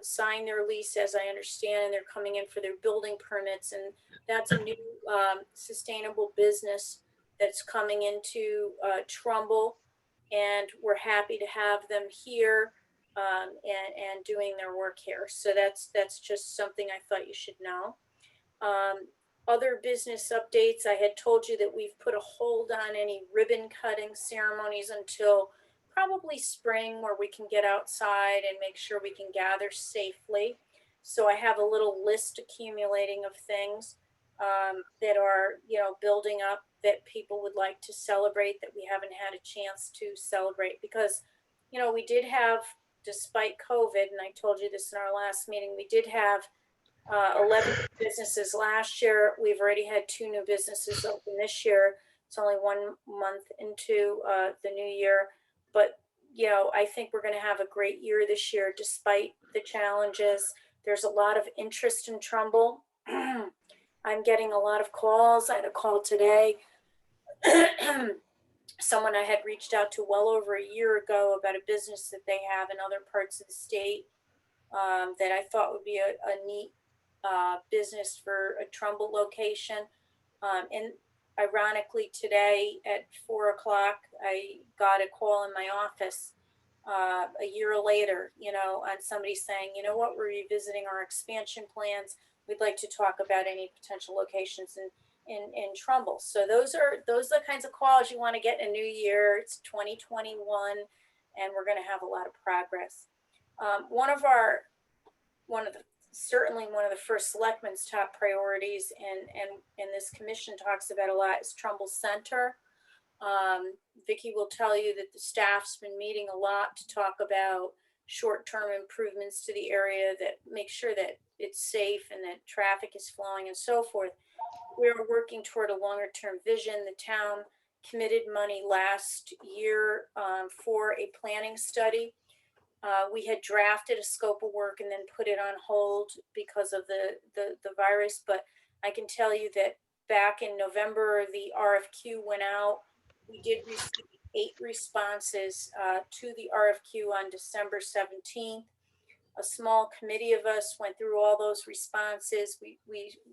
signed their lease, as I understand, and they're coming in for their building permits. And that's a new sustainable business that's coming into Trumbull. And we're happy to have them here and doing their work here. So that's just something I thought you should know. Other business updates, I had told you that we've put a hold on any ribbon cutting ceremonies until probably spring, where we can get outside and make sure we can gather safely. So I have a little list accumulating of things that are, building up that people would like to celebrate that we haven't had a chance to celebrate, because, we did have, despite COVID, and I told you this in our last meeting, we did have 11 businesses last year. We've already had 2 new businesses open this year. It's only 1 month into the new year, but I think we're going to have a great year this year despite the challenges. There's a lot of interest in Trumbull. I'm getting a lot of calls. I had a call today. Someone I had reached out to well over a year ago about a business that they have in other parts of the state that I thought would be a neat business for a Trumbull location. And ironically, today at 4:00, I got a call in my office a year later, on somebody saying, you know what, we're revisiting our expansion plans. We'd like to talk about any potential locations in Trumbull. So those are the kinds of calls you want to get in a new year. It's 2021, and we're going to have a lot of progress. Certainly one of the first selectmen's top priorities, and this commission talks about a lot, is Trumbull Center. Vicki will tell you that the staff's been meeting a lot to talk about short-term improvements to the area that make sure that it's safe and that traffic is flowing and so forth. We're working toward a longer-term vision. The town committed money last year for a planning study. We had drafted a scope of work and then put it on hold because of the virus, but I can tell you that back in November, the RFQ went out. We did receive 8 responses to the RFQ on December 17th. A small committee of us went through all those responses. We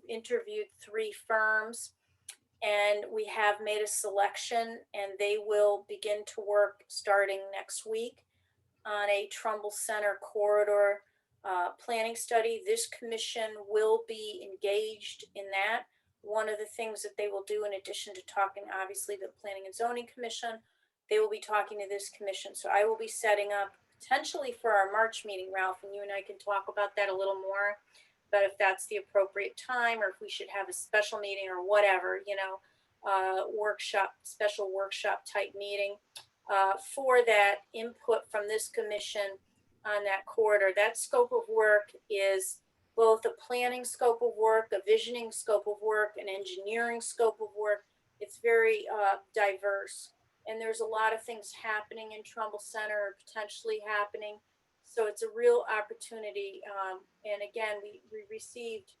interviewed 3 firms, and we have made a selection, and they will begin to work starting next week on a Trumbull Center corridor planning study. This commission will be engaged in that. One of the things that they will do, in addition to talking, obviously, the Planning and Zoning Commission, they will be talking to this commission. So I will be setting up potentially for our March meeting, Ralph, and you and I can talk about that a little more. But if that's the appropriate time, or if we should have a special meeting or whatever, special workshop type meeting for that input from this commission on that corridor. That scope of work is both a planning scope of work, a visioning scope of work, an engineering scope of work. It's very diverse. And there's a lot of things happening in Trumbull Center, or potentially happening. So it's a real opportunity. And again, we received,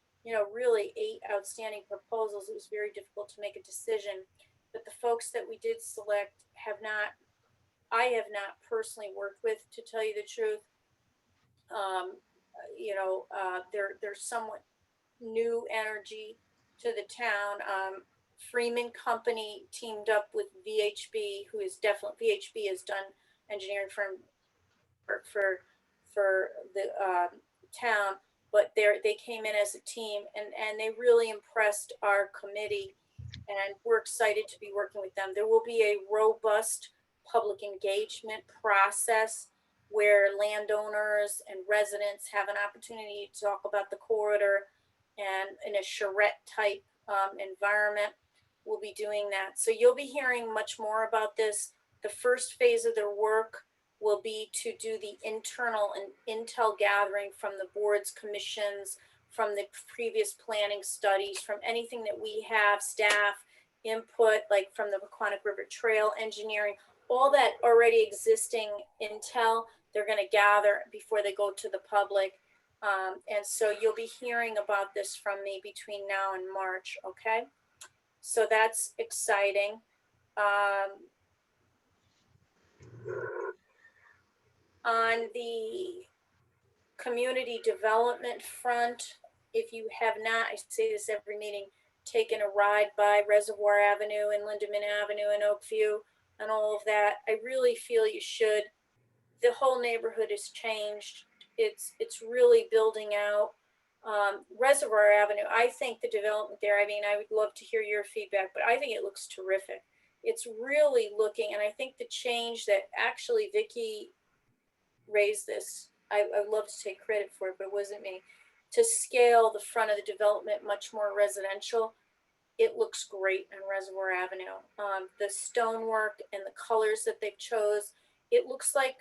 really 8 outstanding proposals. It was very difficult to make a decision. But the folks that we did select I have not personally worked with, to tell you the truth. They're somewhat new energy to the town. Freeman Company teamed up with VHB, who is definitely, VHB has done engineering firm for the town, but they came in as a team, and they really impressed our committee, and we're excited to be working with them. There will be a robust public engagement process where landowners and residents have an opportunity to talk about the corridor, and in a charrette type environment. We'll be doing that. So you'll be hearing much more about this. The first phase of their work will be to do the internal and intel gathering from the boards, commissions, from the previous planning studies, from anything that we have, staff input, like from the Paquonic River Trail engineering, all that already existing intel, they're going to gather before they go to the public. And so you'll be hearing about this from me between now and March, okay? So that's exciting. On the community development front, if you have not, I say this every meeting, taken a ride by Reservoir Avenue and Lindeman Avenue and Oakview and all of that, I really feel you should. The whole neighborhood has changed. It's really building out. Reservoir Avenue, I think the development there, I mean, I would love to hear your feedback, but I think it looks terrific. It's really looking, and I think the change that actually Vicki raised this, I love to take credit for it, but it wasn't me, to scale the front of the development much more residential. It looks great on Reservoir Avenue. The stonework and the colors that they've chose, it looks like,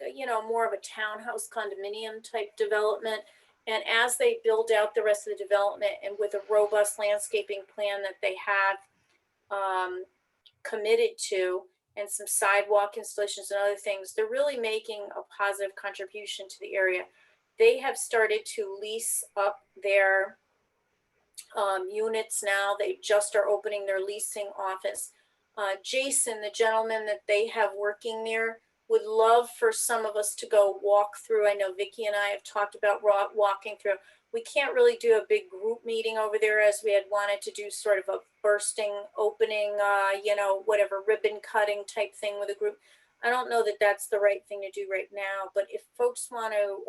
more of a townhouse condominium type development. And as they build out the rest of the development, and with a robust landscaping plan that they have committed to, and some sidewalk installations and other things, they're really making a positive contribution to the area. They have started to lease up their units now. They just are opening their leasing office. Jason, the gentleman that they have working there, would love for some of us to go walk through. I know Vicki and I have talked about walking through. We can't really do a big group meeting over there, as we had wanted to do sort of a bursting opening, whatever, ribbon cutting type thing with a group. I don't know that that's the right thing to do right now, but if folks want to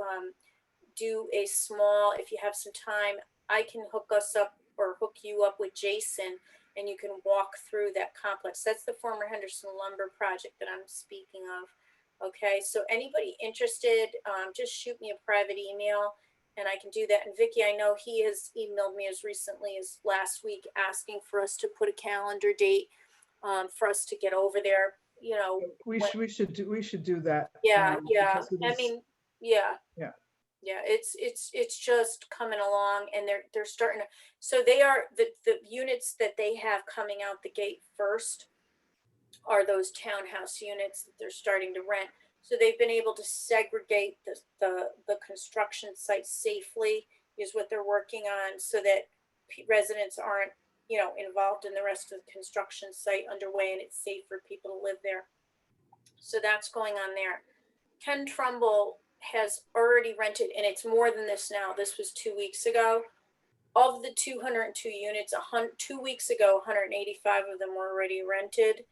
do a small, if you have some time, I can hook us up or hook you up with Jason, and you can walk through that complex. That's the former Henderson Lumber project that I'm speaking of. Okay, so anybody interested, just shoot me a private email and I can do that. And Vicki, I know he has emailed me as recently as last week asking for us to put a calendar date for us to get over there. We should do that. Yeah, because it I is- mean, yeah. Yeah. Yeah, it's just coming along, and they're starting to, so they are, the units that they have coming out the gate first are those townhouse units that they're starting to rent. So they've been able to segregate the construction site safely is what they're working on, so that residents aren't, you know, involved in the rest of the construction site underway, and it's safe for people to live there. So that's going on there. Ken Trumbull has already rented, and it's more than this now. This was 2 weeks ago. Of the 202 units, 2 weeks ago, 185 of them were already rented.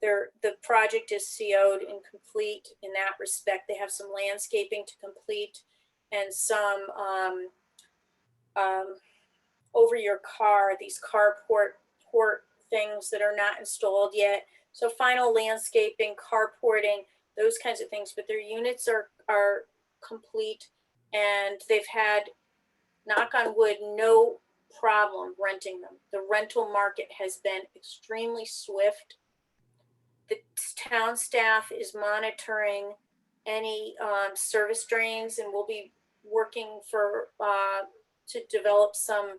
The project is CO'd and complete in that respect. They have some landscaping to complete and some over your car, these carport things that are not installed yet. So final landscaping, carporting, those kinds of things. But their units are complete, and they've had, knock on wood, no problem renting them. The rental market has been extremely swift. The town staff is monitoring any service drains, and we'll be working to develop some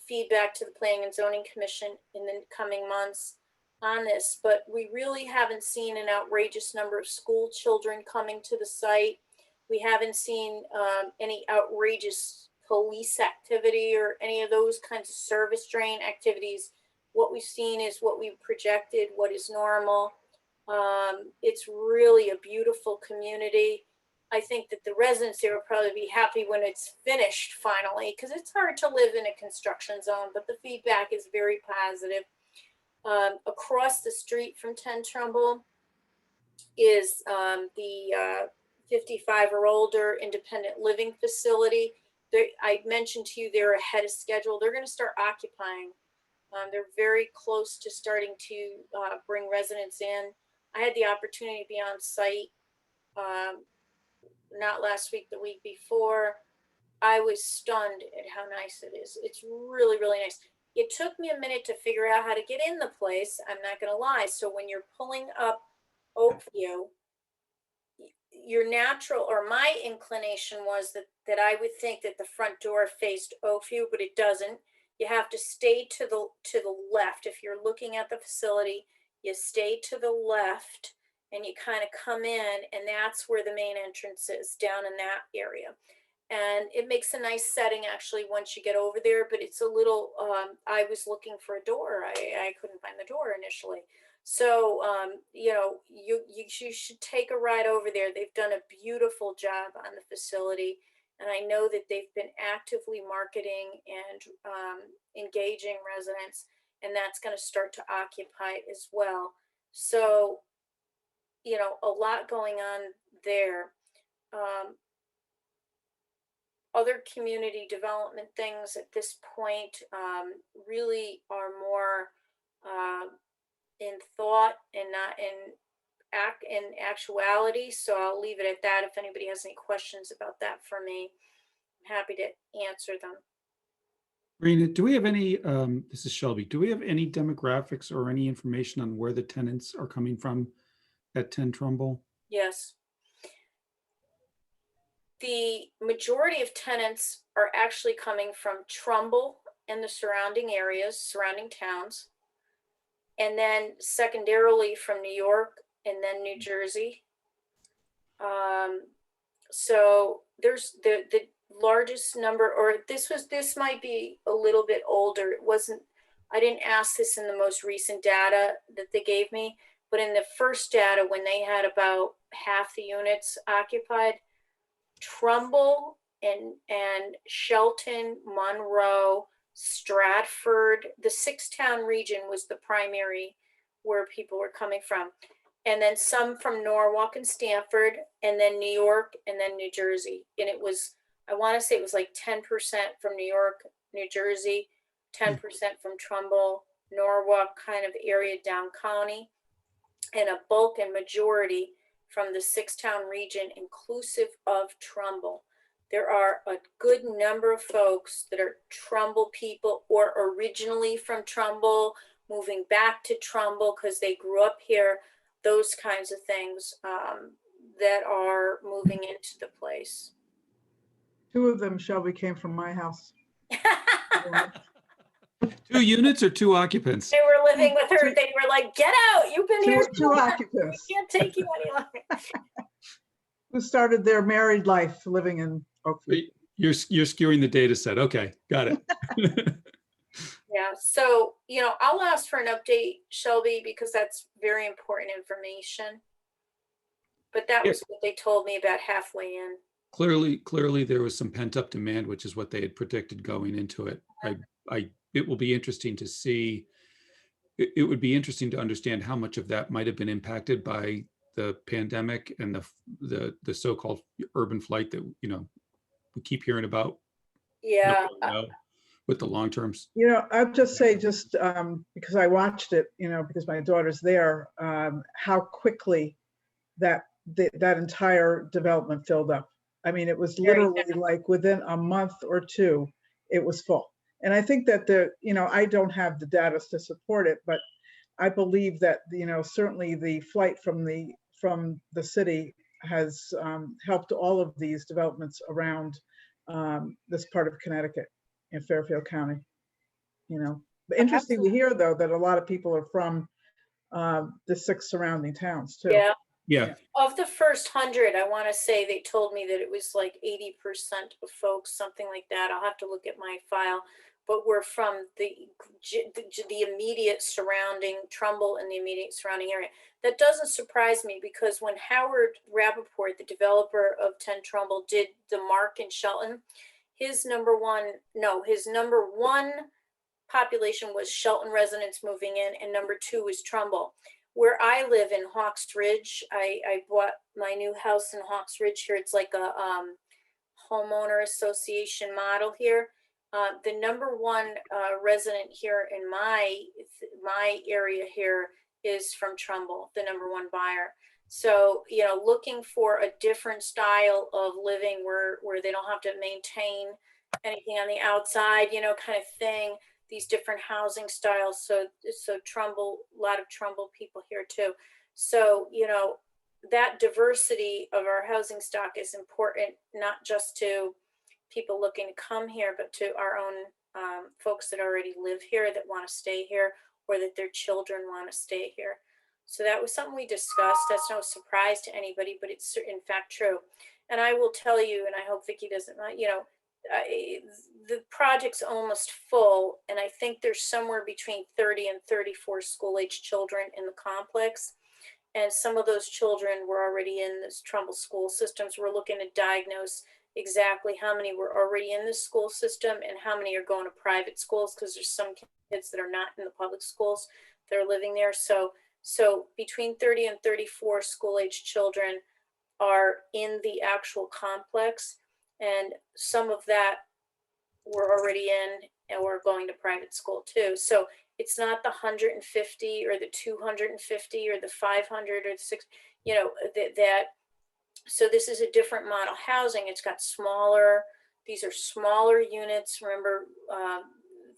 feedback to the Planning and Zoning Commission in the coming months on this. But we really haven't seen an outrageous number of school children coming to the site. We haven't seen any outrageous police activity or any of those kinds of service drain activities. What we've seen is what we projected, what is normal. It's really a beautiful community. I think that the residents there will probably be happy when it's finished finally, because it's hard to live in a construction zone, but the feedback is very positive. Across the street from 10 Trumbull is the 55 or older independent living facility. I mentioned to you they're ahead of schedule. They're going to start occupying. They're very close to starting to bring residents in. I had the opportunity to be on site not last week, the week before. I was stunned at how nice it is. It's really, really nice. It took me a minute to figure out how to get in the place. I'm not going to lie. So when you're pulling up Oakview, your natural, or my inclination was that I would think that the front door faced Oakview, but it doesn't. You have to stay to the left. If you're looking at the facility, you stay to the left and you kind of come in, and that's where the main entrance is, down in that area. And it makes a nice setting actually once you get over there, but it's a little, I was looking for a door. I couldn't find the door initially. So, you know, you should take a ride over there. They've done a beautiful job on the facility. And I know that they've been actively marketing and engaging residents, and that's going to start to occupy as well. So, you know, a lot going on there. Other community development things at this point really are more in thought and not in actuality. So I'll leave it at that. If anybody has any questions about that for me, I'm happy to answer them. Rena, do we have any, this is Shelby, do we have any demographics or any information on where the tenants are coming from at 10 Trumbull? Yes. The majority of tenants are actually coming from Trumbull and the surrounding areas, surrounding towns, and then secondarily from New York and then New Jersey. So there's the largest number, or this might be a little bit older. It wasn't, I didn't ask this in the most recent data that they gave me, but in the first data, when they had about half the units occupied, Trumbull and Shelton, Monroe, Stratford, the 6-town region was the primary where people were coming from. And then some from Norwalk and Stamford, and then New York, and then New Jersey. And it was, I want to say it was like 10% from New York, New Jersey, 10% from Trumbull, Norwalk kind of area, down county, and a bulk and majority from the 6-town region, inclusive of Trumbull. There are a good number of folks that are Trumbull people, or originally from Trumbull, moving back to Trumbull because they grew up here, those kinds of things that are moving into the place. 2 of them, Shelby, came from my house. 2 2 units or 2 occupants? They were living with her. They were like, get out. You've been here. Two occupants We can't take you any longer. who started their married life living in Oakview. You're skewing the data set. Okay, got it. Yeah, so, I'll ask for an update, Shelby, because that's very important information. But that was what they told me about halfway in. Clearly there was some pent up demand, which is what they had predicted going into it. It will be interesting to see. It would be interesting to understand how much of that might have been impacted by the pandemic and the so-called urban flight that, we keep hearing about. Yeah. Nobody know with the long terms. I'll just say, because I watched it, because my daughter's there, how quickly that entire development filled up. I mean, it was literally like within a month or two, it was full. And I think that I don't have the data to support it, but I believe that, certainly the flight from the city has helped all of these developments around this part of Connecticut in Fairfield County. But interesting to hear, though, that a lot of people are from the 6 surrounding towns too. Yeah. Yeah. Of the first 100, I want to say they told me that it was like 80% of folks, something like that. I'll have to look at my file, but we're from the immediate surrounding Trumbull and the immediate surrounding area. That doesn't surprise me, because when Howard Rappaport, the developer of 10 Trumbull, did the Mark in Shelton, his number one population was Shelton residents moving in, and number 2 was Trumbull. Where I live in Hawks Ridge, I bought my new house in Hawks Ridge here. It's like a homeowner association model here. The number 1 resident here in my area here is from Trumbull, the number 1 buyer. So, looking for a different style of living where they don't have to maintain anything on the outside, kind of thing. These different housing styles. So Trumbull, a lot of Trumbull people here too. So, that diversity of our housing stock is important, not just to people looking to come here, but to our own folks that already live here, that want to stay here, or that their children want to stay here. So that was something we discussed. That's no surprise to anybody, but it's in fact true. And I will tell you, and I hope Vicki doesn't mind, the project's almost full, and I think there's somewhere between 30 and 34 school-age children in the complex. And some of those children were already in this Trumbull school systems. We're looking to diagnose exactly how many were already in the school system and how many are going to private schools, because there's some kids that are not in the public schools that are living there. So between 30 and 34 school-age children are in the actual complex. And some of that were already in and we're going to private school too. So it's not the 150 or the 250 or the 500 or the 6, so this is a different model housing. It's got these are smaller units. Remember,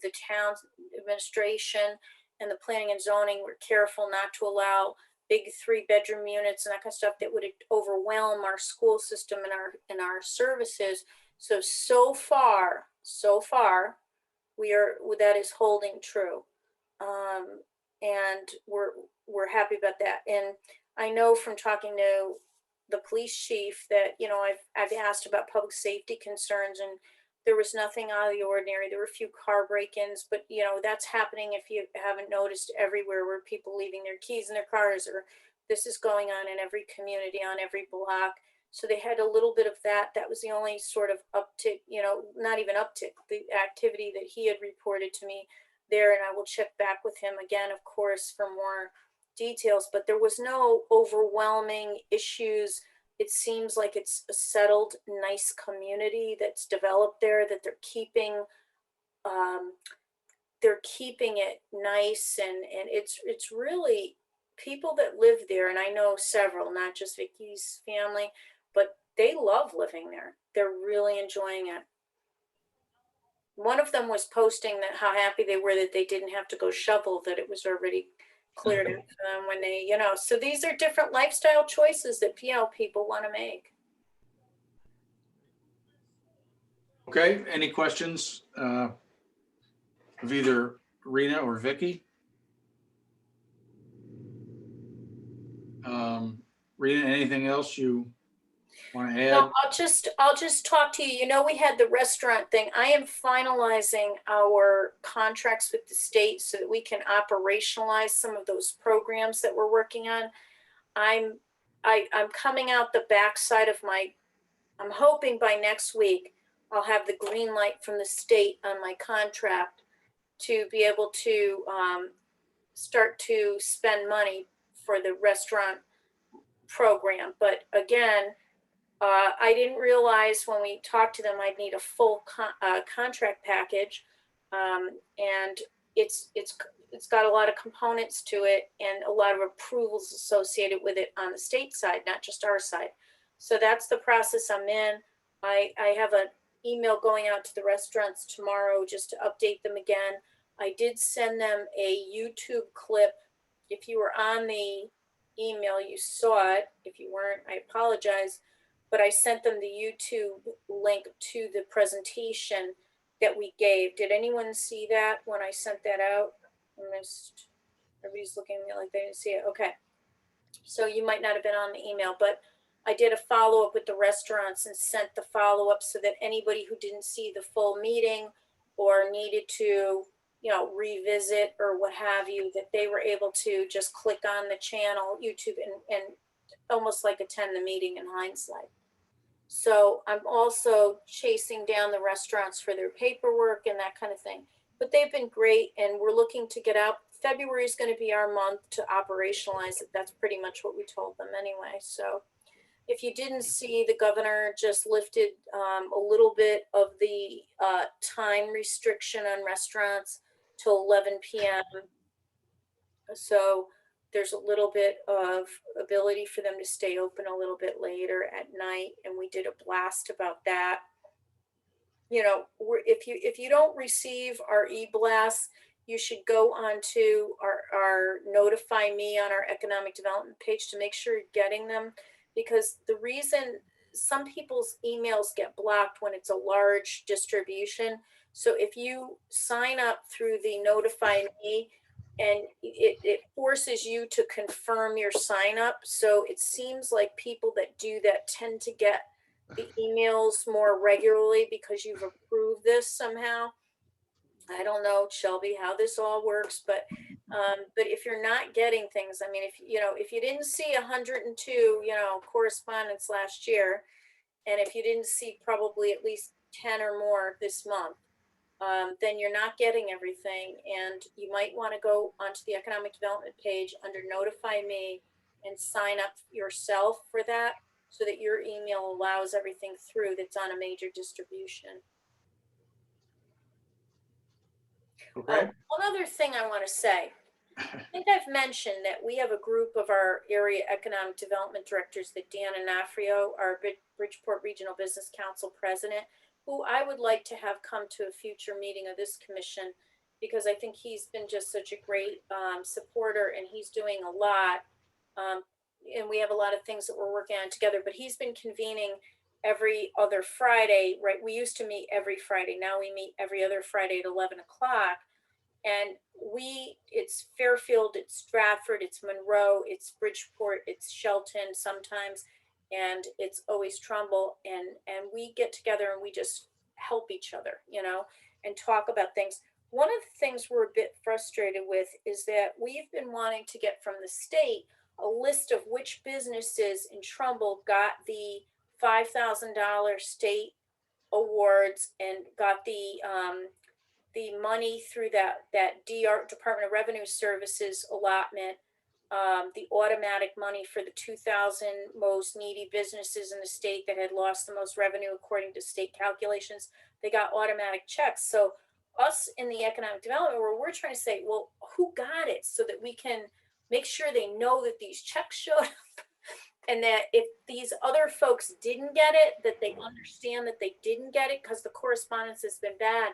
the town administration and the planning and zoning were careful not to allow big 3-bedroom units and that kind of stuff that would overwhelm our school system and our services. So far, that is holding true. And we're happy about that. And I know from talking to the police chief that, I've asked about public safety concerns, and there was nothing out of the ordinary. There were a few car break-ins, but that's happening, if you haven't noticed, everywhere, where people leaving their keys in their cars, or this is going on in every community, on every block. So they had a little bit of that. That was the only sort of uptick, not even uptick, the activity that he had reported to me there. And I will check back with him again, of course, for more details, but there was no overwhelming issues. It seems like it's a settled, nice community that's developed there, that they're keeping it nice. And it's really people that live there. And I know several, not just Vicki's family, but they love living there. They're really enjoying it. One of them was posting that how happy they were that they didn't have to go shovel, that it was already cleared out for them when they, so these are different lifestyle choices that people want to make. Okay, any questions of either Rena or Vicky? Rena, anything else you want to add? No, I'll just talk to you. You know, we had the restaurant thing. I am finalizing our contracts with the state so that we can operationalize some of those programs that we're working on. I'm coming out the backside of I'm hoping by next week, I'll have the green light from the state on my contract to be able to start to spend money for the restaurant program. But again, I didn't realize when we talked to them, I'd need a full contract package. And it's got a lot of components to it and a lot of approvals associated with it on the state side, not just our side. So that's the process I'm in. I have an email going out to the restaurants tomorrow just to update them again. I did send them a YouTube clip. If you were on the email, you saw it. If you weren't, I apologize. But I sent them the YouTube link to the presentation that we gave. Did anyone see that when I sent that out? Everybody's looking at me like they didn't see it. Okay. So you might not have been on the email, but I did a follow-up with the restaurants and sent the follow-up so that anybody who didn't see the full meeting or needed to, revisit or what have you, that they were able to just click on the channel, YouTube, and almost like attend the meeting in hindsight. So I'm also chasing down the restaurants for their paperwork and that kind of thing. But they've been great, and we're looking to get out. February is going to be our month to operationalize it. That's pretty much what we told them anyway. So if you didn't see, the governor just lifted a little bit of the time restriction on restaurants till 11 p.m. So there's a little bit of ability for them to stay open a little bit later at night. And we did a blast about that. If you don't receive our e-blasts, you should go on to our Notify Me on our economic development page to make sure you're getting them. Because the reason some people's emails get blocked when it's a large distribution. So if you sign up through the Notify Me, and it forces you to confirm your sign up. So it seems like people that do that tend to get the emails more regularly because you've approved this somehow. I don't know, Shelby, how this all works, but if you're not getting things, I mean, if you didn't see 102, correspondence last year, and if you didn't see probably at least 10 or more this month, then you're not getting everything. And you might want to go onto the economic development page under Notify Me and sign up yourself for that so that your email allows everything through that's on a major distribution. Okay. One other thing I want to say, I think I've mentioned that we have a group of our area economic development directors, that Dan Onofrio, our Bridgeport Regional Business Council president, who I would like to have come to a future meeting of this commission, because I think he's been just such a great supporter, and he's doing a lot. And we have a lot of things that we're working on together, but he's been convening every other Friday, right? We used to meet every Friday. Now we meet every other Friday at 11 o'clock. And it's Fairfield, it's Stratford, it's Monroe, it's Bridgeport, it's Shelton sometimes, and it's always Trumbull. And we get together and we just help each other, and talk about things. One of the things we're a bit frustrated with is that we've been wanting to get from the state a list of which businesses in Trumbull got the $5,000 state awards and got the money through that DR, Department of Revenue Services allotment, the automatic money for the 2,000 most needy businesses in the state that had lost the most revenue according to state calculations. They got automatic checks. So us in the economic development, where we're trying to say, well, who got it, so that we can make sure they know that these checks showed up, and that if these other folks didn't get it, that they understand that they didn't get it, because the correspondence has been bad.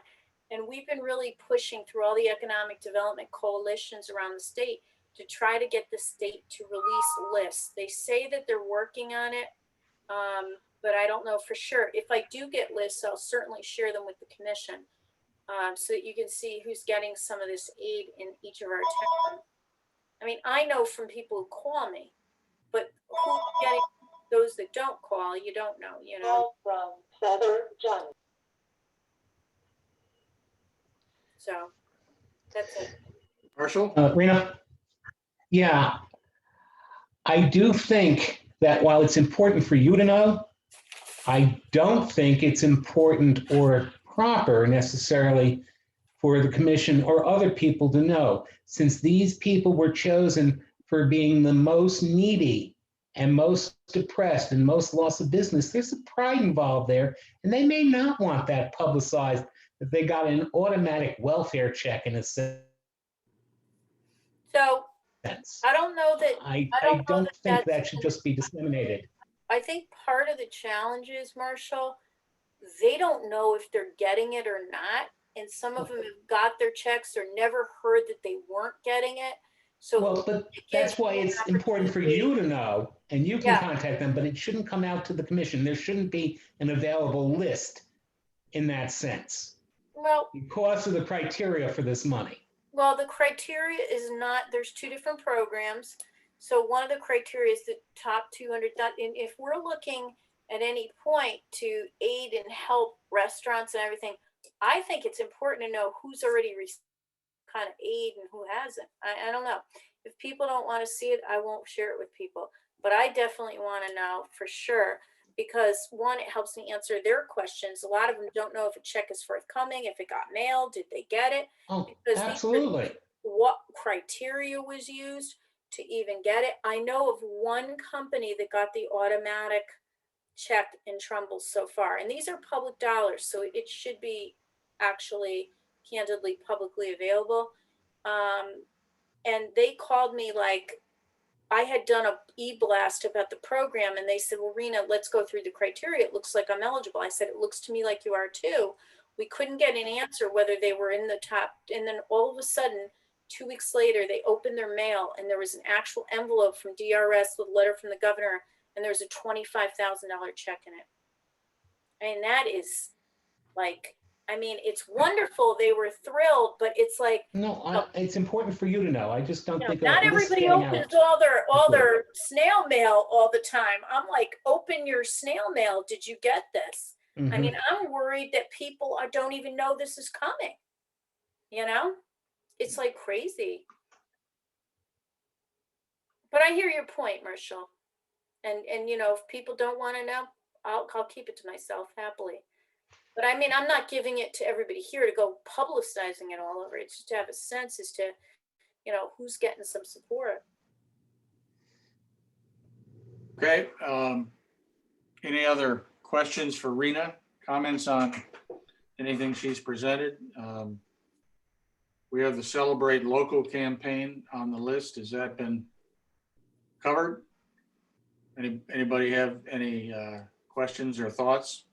And we've been really pushing through all the economic development coalitions around the state to try to get the state to release lists. They say that they're working on it, but I don't know for sure. If I do get lists, I'll certainly share them with the commission. so that you can see who's getting some of this aid in each of our towns. I mean, I know from people who call me, but who's getting those that don't call, you don't know, you know? From Feather John. So that's it. Marshall? Rena? Yeah. I do think that while it's important for you to know, I don't think it's important or proper necessarily for the commission or other people to know, since these people were chosen for being the most needy and most depressed and most loss of business. There's a pride involved there, and they may not want that publicized, that they got an automatic welfare check in a sense. So I don't know that, I don't know don't that think that's- that should just be disseminated. I think part of the challenge is, Marshall, they don't know if they're getting it or not. And some of them have got their checks or never heard that they weren't getting it. So Well, but that's why it's important for you to know, and you can Yeah. contact them, but it shouldn't come out to the commission. There shouldn't be an available list in that sense, well, because of the criteria for this money. well, the criteria is not, there's two different programs. So one of the criteria is the top 200, and if we're looking at any point to aid and help restaurants and everything, I think it's important to know who's already received kind of aid and who hasn't. I don't know. If people don't want to see it, I won't share it with people. But I definitely want to know for sure, because one, it helps me answer their questions. A lot of them don't know if a check is forthcoming, if it got mailed, did they get it? Oh, Because these are absolutely. what criteria was used to even get it. I know of one company that got the automatic check in Trumbull so far, and these are public dollars, so it should be actually candidly publicly available. And they called me like I had done a e-blast about the program, and they said, well, Rena, let's go through the criteria. It looks like I'm eligible. I said, it looks to me like you are too. We couldn't get an answer whether they were in the top, and then all of a sudden 2 weeks later, they opened their mail and there was an actual envelope from DRS with a letter from the governor, and there was a $25,000 check in it. And that is like, I mean, it's wonderful. They were thrilled, but it's like, No, it's important for you to know. I just don't think. not a list everybody getting opens out- all their snail mail all the time. I'm like, open your snail mail. Did you get this? I Mhm. mean, I'm worried that people don't even know this is coming. You know, it's like crazy. But I hear your point, Marshall. And you know, if people don't want to know, I'll keep it to myself happily. But I mean, I'm not giving it to everybody here to go publicizing it all over. It's just to have a sense as to, you know, who's getting some support. Okay. Any other questions for Rena? Comments on anything she's presented? We have the Celebrate Local campaign on the list. Has that been covered? Anybody have any questions or thoughts?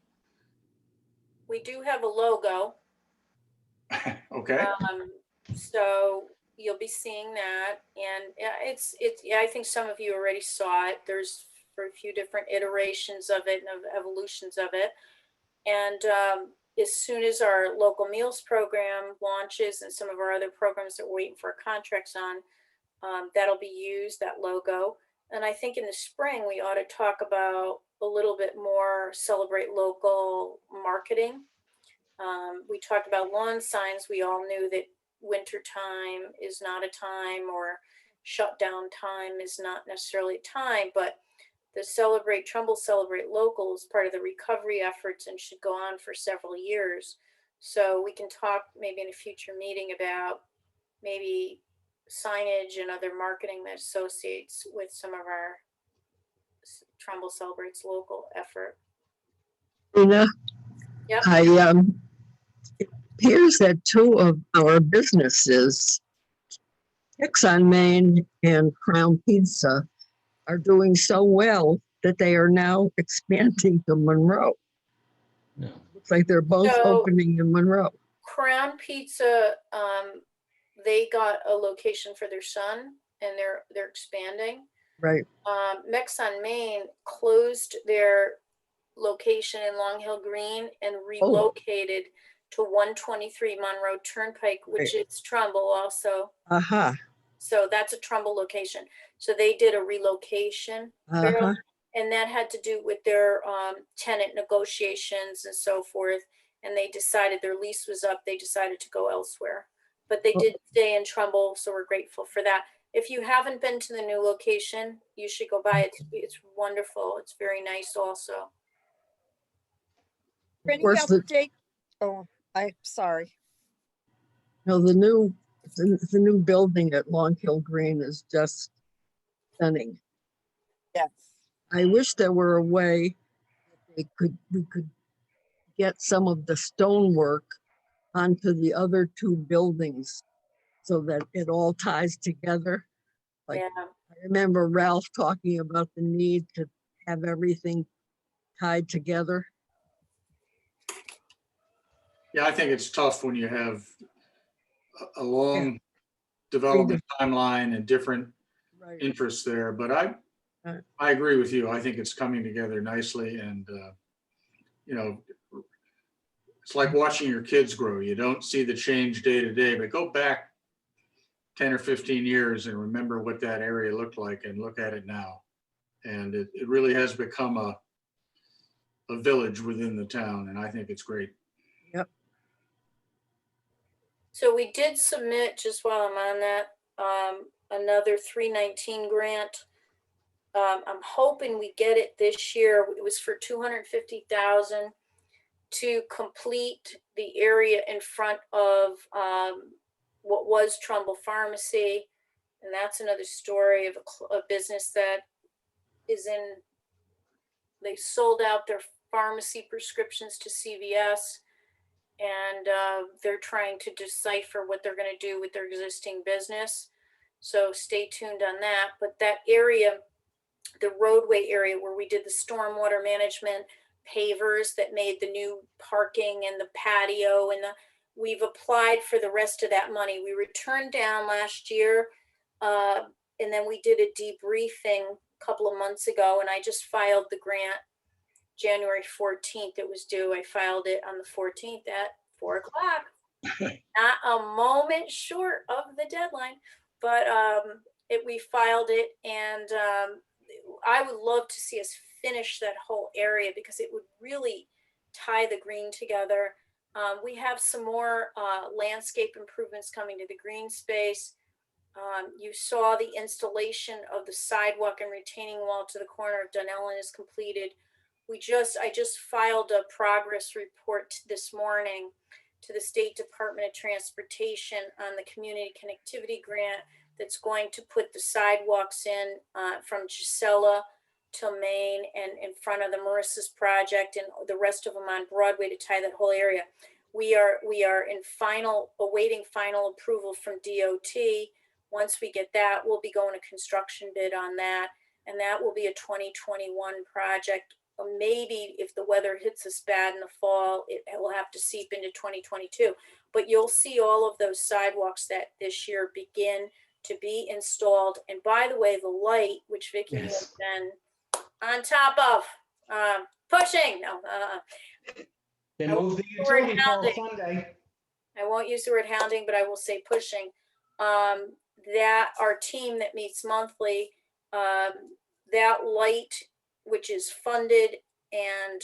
We do have a logo. Okay. So you'll be seeing that. And yeah, I think some of you already saw it. There's for a few different iterations of it and of evolutions of it. And as soon as our local meals program launches and some of our other programs that we're waiting for contracts on, that'll be used, that logo. And I think in the spring, we ought to talk about a little bit more Celebrate Local marketing. We talked about lawn signs. We all knew that winter time is not a time, or shutdown time is not necessarily a time, but the Trumbull Celebrate Local is part of the recovery efforts and should go on for several years. So we can talk maybe in a future meeting about maybe signage and other marketing that associates with some of our Trumbull Celebrates Local effort. Rena, Yep. it appears that two of our businesses, Hicks on Main and Crown Pizza, are doing so well that they are now expanding to Monroe. No. Looks like they're both So- opening in Monroe. Crown Pizza, they got a location for their son, and they're expanding. Right. Mex on Main closed their location in Long Hill Green and relocated to 123 Monroe Turnpike, which is Trumbull also. Uh-huh, So that's a Trumbull location. So they did a relocation. uh-huh. And that had to do with their tenant negotiations and so forth. And they decided their lease was up. They decided to go elsewhere. But they did stay in Trumbull, so we're grateful for that. If you haven't been to the new location, you should go by it. It's wonderful. It's very nice also. For any course, the- update, oh, I'm sorry. No, the new building at Long Hill Green is just stunning. Yes. I wish there were a way we could get some of the stonework onto the other two buildings so that it all ties together. Like, Yeah. I remember Ralph talking about the need to have everything tied together. Yeah, I think it's tough when you have a long development timeline and different Right. interests there, but Right. I agree with you. I think it's coming together nicely and, you know, it's like watching your kids grow. You don't see the change day to day, but go back 10 or 15 years and remember what that area looked like and look at it now. And it really has become a village within the town, and I think it's great. Yep. So we did submit, just while I'm on that, another 319 grant. I'm hoping we get it this year. It was for 250,000 to complete the area in front of what was Trumbull Pharmacy. And that's another story of a business that is they sold out their pharmacy prescriptions to CVS. And they're trying to decipher what they're going to do with their existing business. So stay tuned on that. But that area, the roadway area where we did the stormwater management pavers that made the new parking and the patio and we've applied for the rest of that money. We returned down last year and then we did a debriefing a couple of months ago and I just filed the grant January 14th. It was due. I filed it on the 14th at 4 o'clock. Not a moment short of the deadline, but we filed it and I would love to see us finish that whole area because it would really tie the green together. We have some more landscape improvements coming to the green space. You saw the installation of the sidewalk and retaining wall to the corner of Dunellen is completed. I just filed a progress report this morning to the State Department of Transportation on the community connectivity grant that's going to put the sidewalks in from Gisela to Maine and in front of the Marissa's project and the rest of them on Broadway to tie that whole area. We are awaiting final approval from DOT. Once we get that, we'll be going to construction bid on that. And that will be a 2021 project. Maybe if the weather hits us bad in the fall, it will have to seep into 2022. But you'll see all of those sidewalks that this year begin to be installed. And by the way, the light, which Vicki has been on top of, pushing. No, They I moved the won't use the word utility pole hounding. Sunday. I won't use the word hounding, but I will say pushing. That our team that meets monthly, that light, which is funded and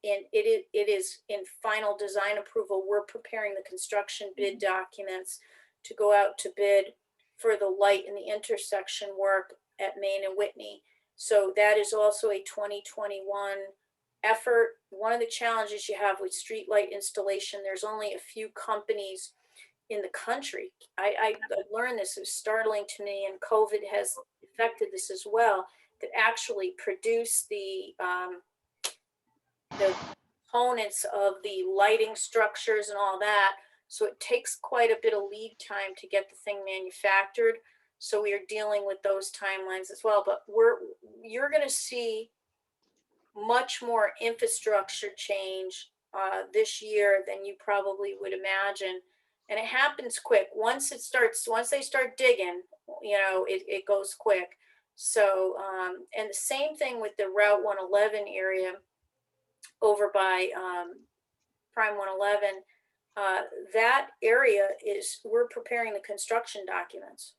it is in final design approval. We're preparing the construction bid documents to go out to bid for the light and the intersection work at Main and Whitney. So that is also a 2021 effort. One of the challenges you have with street light installation, there's only a few companies in the country. I learned this, it was startling to me, and COVID has affected this as well, that actually produce the components of the lighting structures and all that. So it takes quite a bit of lead time to get the thing manufactured. So we are dealing with those timelines as well. But you're going to see much more infrastructure change this year than you probably would imagine. And it happens quick. Once they start digging, it goes quick. So, and the same thing with the Route 111 area over by Prime 111. That area we're preparing the construction documents,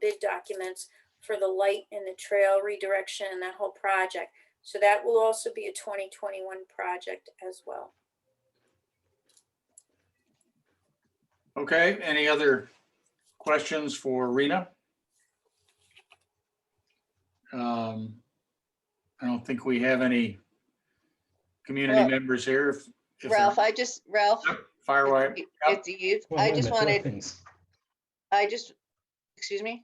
bid documents for the light and the trail redirection and that whole project. So that will also be a 2021 project as well. Okay, any other questions for Rena? I don't think we have any community Well, members here. If Ralph, Ralph, fire away. Yep. it's Eve. Well, I wait a just minute, there are wanted, things. excuse me?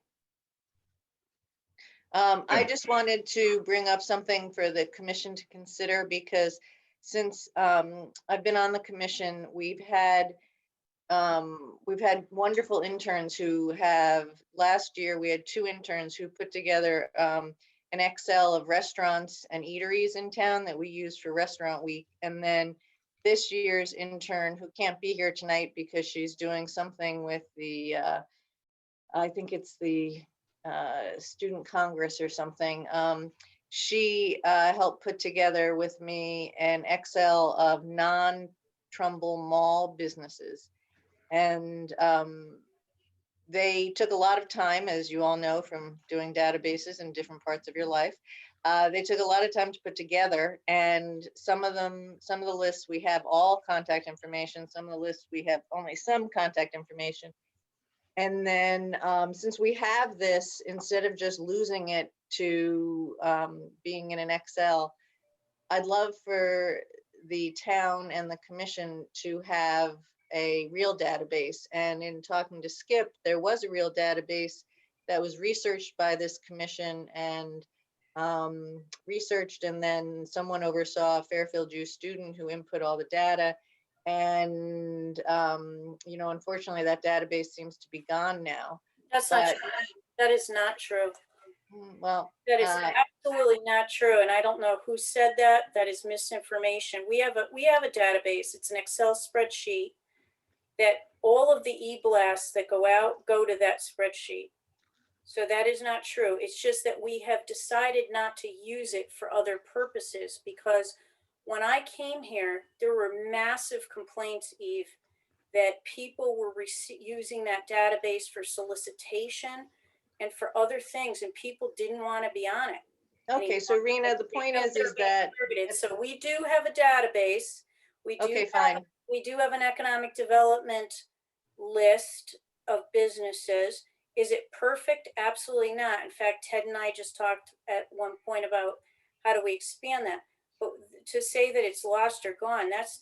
I just wanted to bring up something for the commission to consider, because since I've been on the commission, we've had wonderful interns who have, last year, we had 2 interns who put together an Excel of restaurants and eateries in town that we use for restaurant week. And then this year's intern, who can't be here tonight because she's doing something with the, I think it's the Student Congress or something. She helped put together with me an Excel of non-Trumbull Mall businesses. And they took a lot of time, as you all know, from doing databases in different parts of your life. They took a lot of time to put together, and some of the lists we have all contact information, some of the lists we have only some contact information. And then since we have this, instead of just losing it to being in an Excel, I'd love for the town and the commission to have a real database. And in talking to Skip, there was a real database that was researched by this commission and researched, and then someone oversaw a Fairfield U student who input all the data. And you know, unfortunately, that database seems to be gone now. That's not true. That is not true. Well, that is absolutely not true. And I don't know who said that. That is misinformation. We have a database. It's an Excel spreadsheet that all of the e-blasts that go out go to that spreadsheet. So that is not true. It's just that we have decided not to use it for other purposes, because when I came here, there were massive complaints, Eve, that people were using that database for solicitation and for other things, and people didn't want to be on it. okay, so Rena, the point is that, so we do have a database. We do okay, fine. We do have an economic development list of businesses. Is it perfect? Absolutely not. In fact, Ted and I just talked at one point about how do we expand that. But to say that it's lost or gone, that's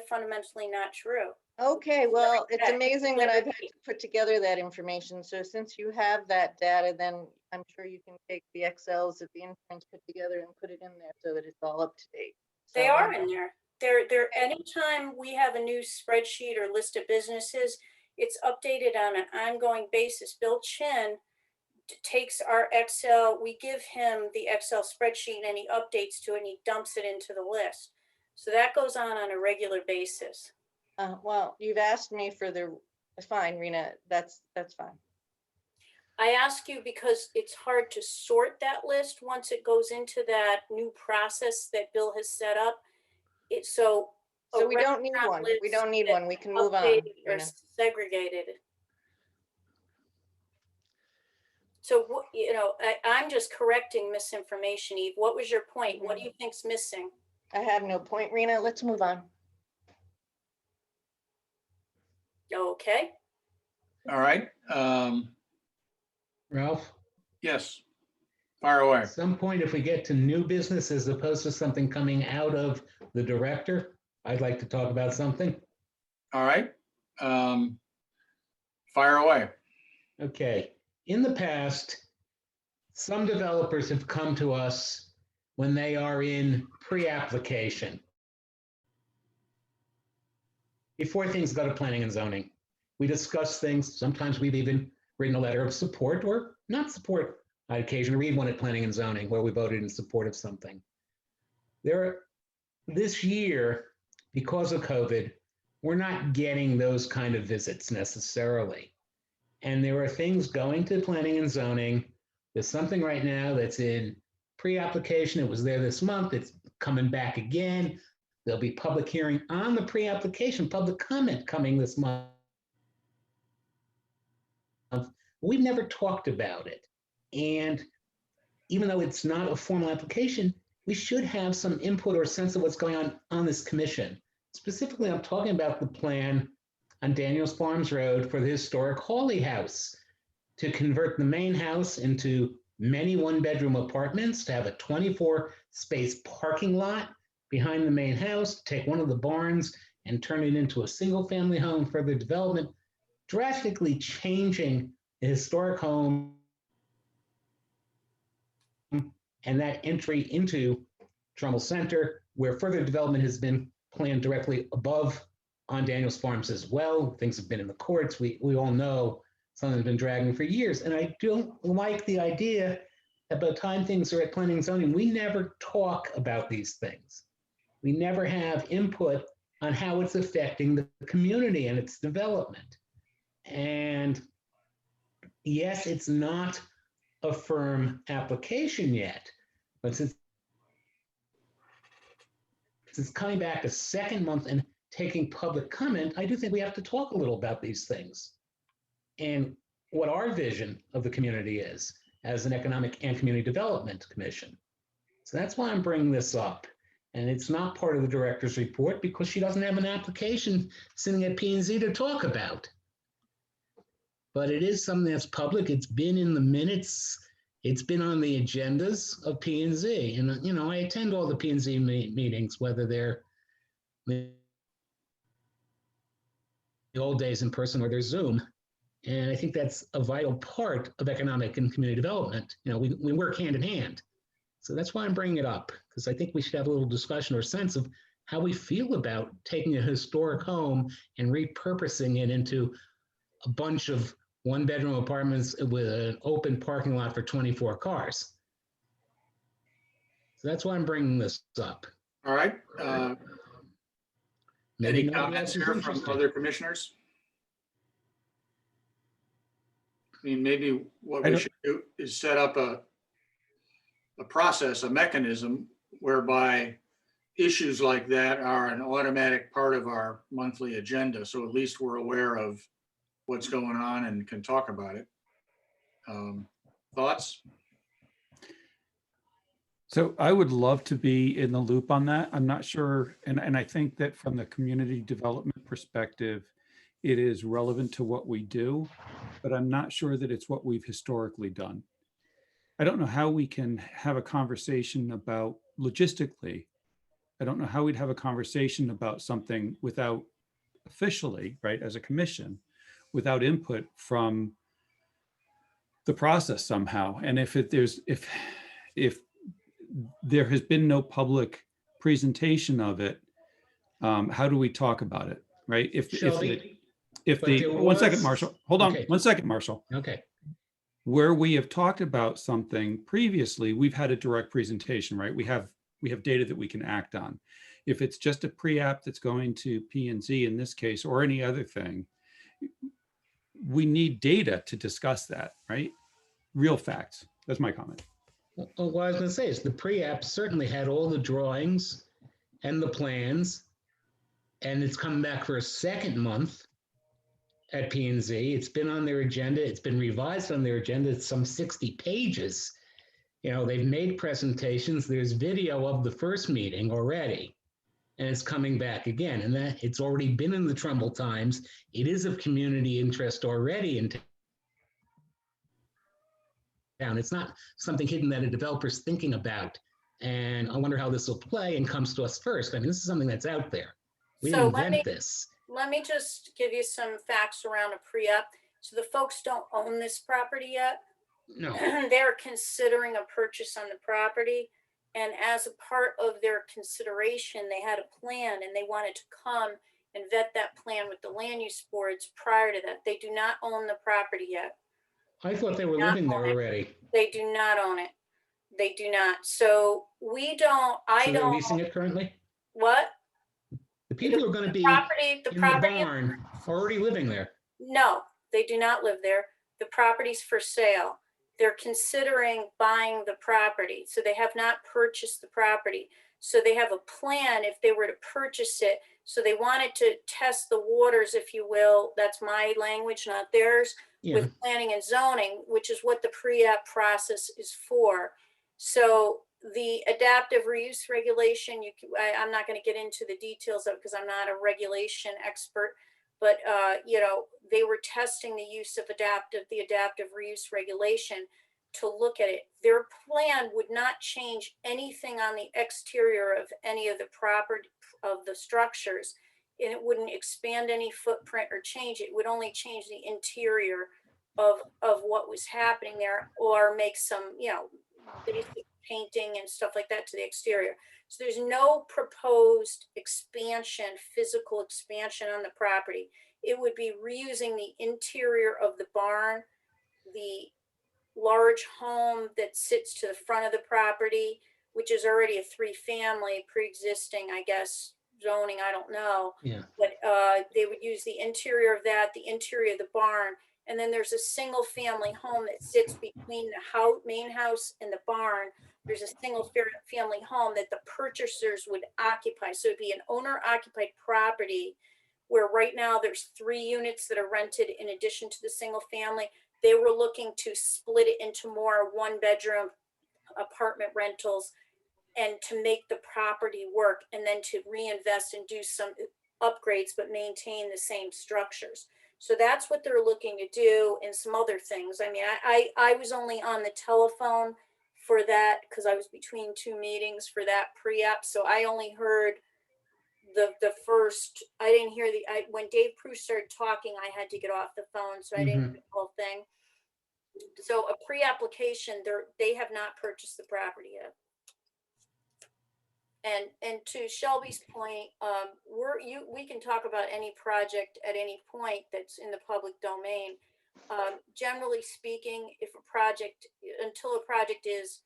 fundamentally not true. Okay, well, it's amazing that I've had to put together that information. So since you have that data, then I'm sure you can take the Excels that the interns put together and put it in there so that it's all up to date. They are in there. They're anytime we have a new spreadsheet or list of businesses, it's updated on an ongoing basis. Bill Chin takes our Excel, we give him the Excel spreadsheet and he updates to it and he dumps it into the list. So that goes on a regular basis. Well, you've asked me for the, fine, Rena, that's fine. I ask you because it's hard to sort that list once it goes into that new process that Bill has set up. So we don't need one. We don't need one. We can move on. Or segregated. So, you know, I'm just correcting misinformation, Eve. What was your point? What do you think's missing? I have no point, Rena. Let's move on. Okay. All right. Ralph, Yes, fire away. at some point, if we get to new business as opposed to something coming out of the director, I'd like to talk about something. All right. Fire away. Okay. In the past, some developers have come to us when they are in pre-application, before things go to planning and zoning. We discuss things. Sometimes we've even written a letter of support or not support. I occasionally read one at planning and zoning where we voted in support of something. This year, because of COVID, we're not getting those kind of visits necessarily. And there are things going to planning and zoning. There's something right now that's in pre-application. It was there this month. It's coming back again. There'll be public hearing on the pre-application, public comment coming this month. We've never talked about it. And even though it's not a formal application, we should have some input or sense of what's going on this commission. Specifically, I'm talking about the plan on Daniels Farms Road for the historic Hawley House to convert the main house into many one-bedroom apartments, to have a 24-space parking lot behind the main house, take one of the barns and turn it into a single-family home for the development, drastically changing the historic home and that entry into Trumbull Center, where further development has been planned directly above on Daniels Farms as well. Things have been in the courts. We all know something's been dragging for years. And I don't like the idea that by the time things are at planning and zoning, we never talk about these things. We never have input on how it's affecting the community and its development. And yes, it's not a firm application yet, but since it's coming back a second month and taking public comment, I do think we have to talk a little about these things and what our vision of the community is as an economic and community development commission. So that's why I'm bringing this up. And it's not part of the director's report because she doesn't have an application sitting at P&Z to talk about. But it is something that's public. It's been in the minutes. It's been on the agendas of P&Z. And, you know, I attend all the P&Z meetings, whether they're the old days in person or they're Zoom. And I think that's a vital part of economic and community development. You know, we work hand in hand. So that's why I'm bringing it up, because I think we should have a little discussion or sense of how we feel about taking a historic home and repurposing it into a bunch of one-bedroom apartments with an open parking lot for 24 cars. So that's why I'm bringing this up. All right. Maybe Any nobody comments else is here from interested. other commissioners? I mean, maybe what we should do is set up a process, a mechanism whereby issues like that are an automatic part of our monthly agenda. So at least we're aware of what's going on and can talk about it. Thoughts? So I would love to be in the loop on that. I'm not sure. And I think that from the community development perspective, it is relevant to what we do, but I'm not sure that it's what we've historically done. I don't know how we can have a conversation about logistically. I don't know how we'd have a conversation about something without officially, right, as a commission, without input from the process somehow. And if there has been no public presentation of it, how do we talk about it, right? One second, Marshall. Hold on, 1 second, Marshall. Okay. Where we have talked about something previously, we've had a direct presentation, right? We have data that we can act on. If it's just a pre-app that's going to P&Z in this case, or any other thing, we need data to discuss that, right? Real facts. That's my comment. Well, what I was going to say is the pre-app certainly had all the drawings and the plans, and it's coming back for a second month at P&Z. It's been on their agenda. It's been revised on their agenda. It's some 60 pages. You know, they've made presentations. There's video of the first meeting already, and it's coming back again. And that it's already been in the Trumbull Times. It is of community interest already in town. It's not something hidden that a developer's thinking about. And I wonder how this will play and comes to us first. I mean, this is something that's out there. We didn't invent this. Let me just give you some facts around a pre-app. So the folks don't own this property yet. No. They're considering a purchase on the property. And as a part of their consideration, they had a plan and they wanted to come and vet that plan with the land use boards prior to that. They do not own the property yet. I thought they were living there already. They do not own it. They do not. So we don't, So they're leasing it currently? What? The people who are going to be the in property, the barn are already living there. No, they do not live there. The property's for sale. They're considering buying the property. So they have not purchased the property. So they have a plan if they were to purchase it. So they wanted to test the waters, if you will. That's my language, not theirs, Yeah. with planning and zoning, which is what the pre-app process is for. So the adaptive reuse regulation, I'm not going to get into the details of it because I'm not a regulation expert, but they were testing the use of the adaptive reuse regulation to look at it. Their plan would not change anything on the exterior of any of the property of the structures, and it wouldn't expand any footprint or change it. It would only change the interior of what was happening there, or make some, basic painting and stuff like that to the exterior. So there's no proposed expansion, physical expansion on the property. It would be reusing the interior of the barn, the large home that sits to the front of the property, which is already a 3-family pre-existing, I guess, zoning, I don't know. Yeah. But they would use the interior of that, the interior of the barn, and then there's a single family home that sits between the main house and the barn. There's a single family home that the purchasers would occupy. So it'd be an owner occupied property where right now there's 3 units that are rented in addition to the single family. They were looking to split it into more 1-bedroom apartment rentals and to make the property work, and then to reinvest and do some upgrades, but maintain the same structures. So that's what they're looking to do, and some other things. I mean, I was only on the telephone for that because I was between 2 meetings for that pre-app. So I only heard the first, I didn't hear when Dave Prue started talking, I had to get off the phone. So I didn't hear the whole thing. So a pre-application, they have not purchased the property yet. And to Shelby's point, we can talk about any project at any point that's in the public domain. Generally speaking, until a project is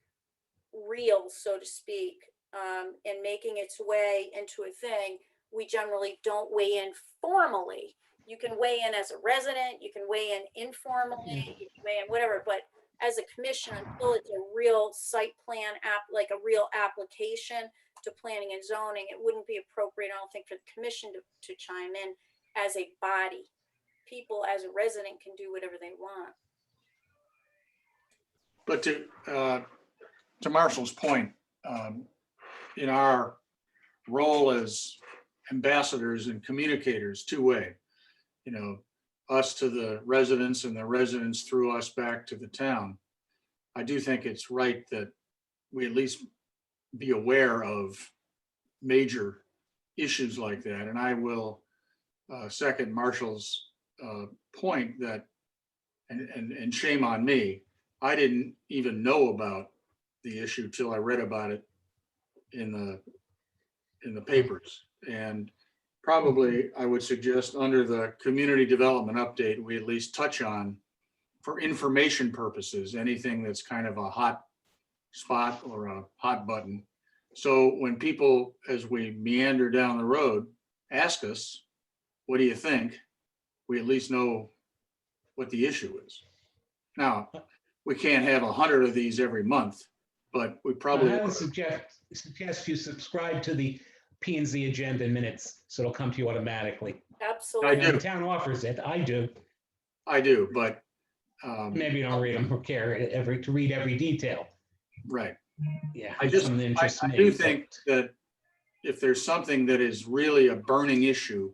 real, so to speak, and making its way into a thing, we generally don't weigh in formally. You can weigh in as a resident, you can weigh in informally, you can weigh in whatever, but as a commission, until it's a real site plan like a real application to planning and zoning, it wouldn't be appropriate, I don't think, for the commission to chime in as a body. People as a resident can do whatever they want. But to Marshall's point, in our role as ambassadors and communicators, two-way, us to the residents and the residents through us back to the town, I do think it's right that we at least be aware of major issues like that. And I will second Marshall's point that, and shame on me, I didn't even know about the issue till I read about it in the papers. And probably I would suggest under the community development update, we at least touch on, for information purposes, anything that's kind of a hot spot or a hot button. So when people, as we meander down the road, ask us, what do you think? We at least know what the issue is. Now, we can't have 100 of these every month, but we probably. I would suggest you subscribe to the P&Z agenda minutes, so it'll come to you automatically. Absolutely. I do. The town offers it. I do. But Maybe you don't read them or care to read every detail. right. Yeah. I do think that if there's something that is really a burning issue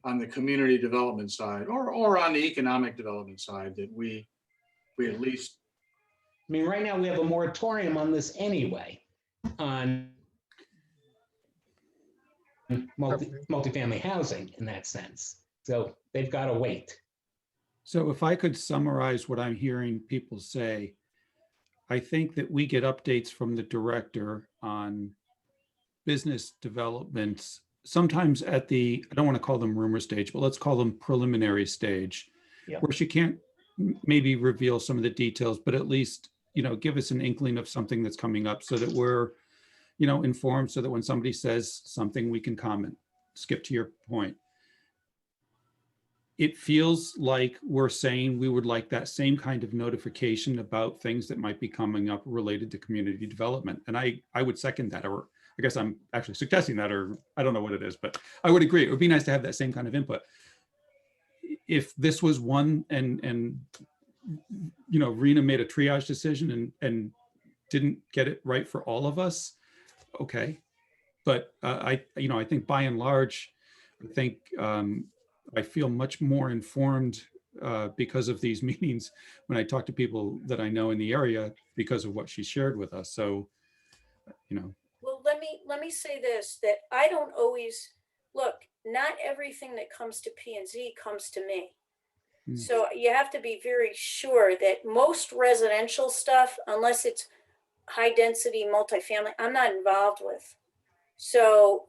on the community development side or on the economic development side, that we at least. I mean, right now we have a moratorium on this anyway, on multifamily housing in that sense. So they've got to wait. So if I could summarize what I'm hearing people say, I think that we get updates from the director on business developments, sometimes at the, I don't want to call them rumor stage, but let's call them preliminary stage, Yep. where she can't maybe reveal some of the details, but at least, give us an inkling of something that's coming up so that we're, informed, so that when somebody says something, we can comment. Skip, to your point. It feels like we're saying we would like that same kind of notification about things that might be coming up related to community development. And I would second that, or I guess I'm actually suggesting that, or I don't know what it is, but I would agree. It would be nice to have that same kind of input. If this was one and you know, Rena made a triage decision and didn't get it right for all of us, okay. But I think by and large, I think I feel much more informed because of these meetings when I talk to people that I know in the area because of what she shared with us. So, you know. Well, let me say this, that I don't always, look, not everything that comes to P and Z comes to me. So you have to be very sure that most residential stuff, unless it's high density multifamily, I'm not involved with. So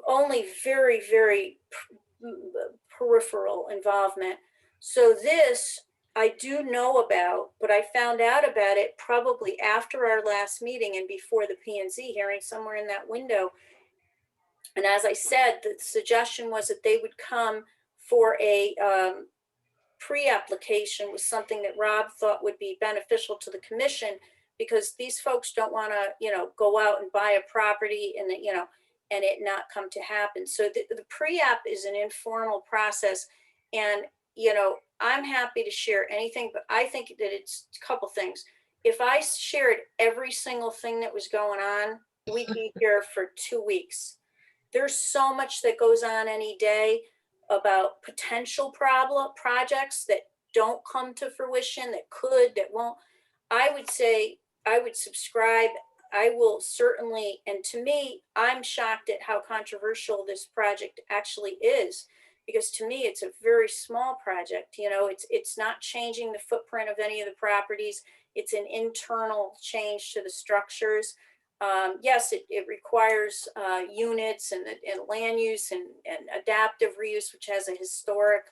only very, very peripheral involvement. So this I do know about, but I found out about it probably after our last meeting and before the P&Z hearing, somewhere in that window. And as I said, the suggestion was that they would come for a pre-application with something that Rob thought would be beneficial to the commission, because these folks don't want to, you know, go out and buy a property and, you know, and it not come to happen. So the pre-app is an informal process, and, you know, I'm happy to share anything, but I think that it's a couple things. If I shared every single thing that was going on, we'd be here for 2 weeks. There's so much that goes on any day about potential projects that don't come to fruition, that could, that won't. I would say I would subscribe. I will certainly, and to me, I'm shocked at how controversial this project actually is, because to me, it's a very small project. You know, it's not changing the footprint of any of the properties. It's an internal change to the structures. Yes, it requires units and land use and adaptive reuse, which has a historic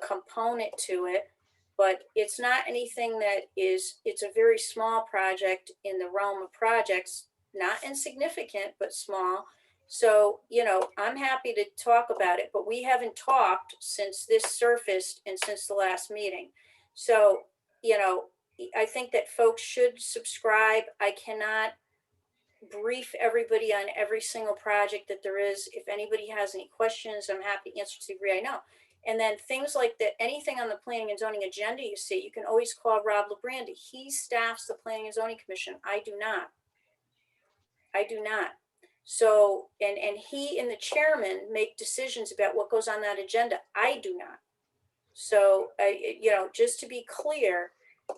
component to it. But it's not anything that is, it's a very small project in the realm of projects, not insignificant, but small. So, you know, I'm happy to talk about it, but we haven't talked since this surfaced and since the last meeting. So, you know, I think that folks should subscribe. I cannot brief everybody on every single project that there is. If anybody has any questions, I'm happy to answer to the degree I know. And then things like that, anything on the planning and zoning agenda you see, you can always call Rob LaBranda. He staffs the Planning and Zoning Commission. I do not. I do not. So, and he and the chairman make decisions about what goes on that agenda. I do not. So, you know, just to be clear,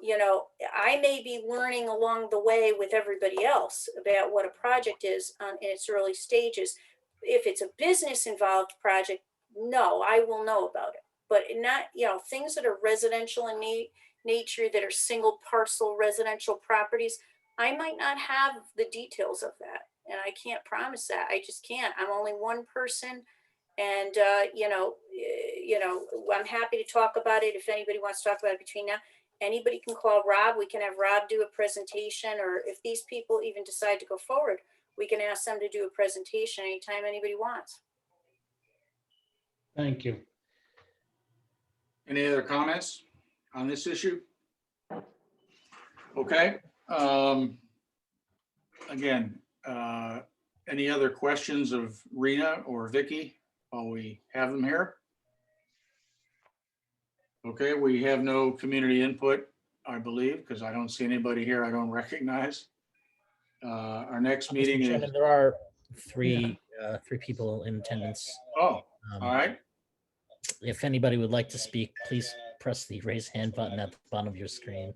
you know, I may be learning along the way with everybody else about what a project is in its early stages. If it's a business involved project, no, I will know about it. But not, you know, things that are residential in nature, that are single parcel residential properties, I might not have the details of that. And I can't promise that. I just can't. I'm only one person. And, you know, I'm happy to talk about it. If anybody wants to talk about it between now, anybody can call Rob. We can have Rob do a presentation, or if these people even decide to go forward, we can ask them to do a presentation anytime anybody wants. Thank you. Any other comments on this issue? Okay. Again, any other questions of Rena or Vicky while we have them here? Okay, we have no community input, I believe, because I don't see anybody here I don't recognize. Our next meeting Mr. is, Chairman, there are three people in attendance. oh, all right. If anybody would like to speak, please press the raise hand button at the bottom of your screen.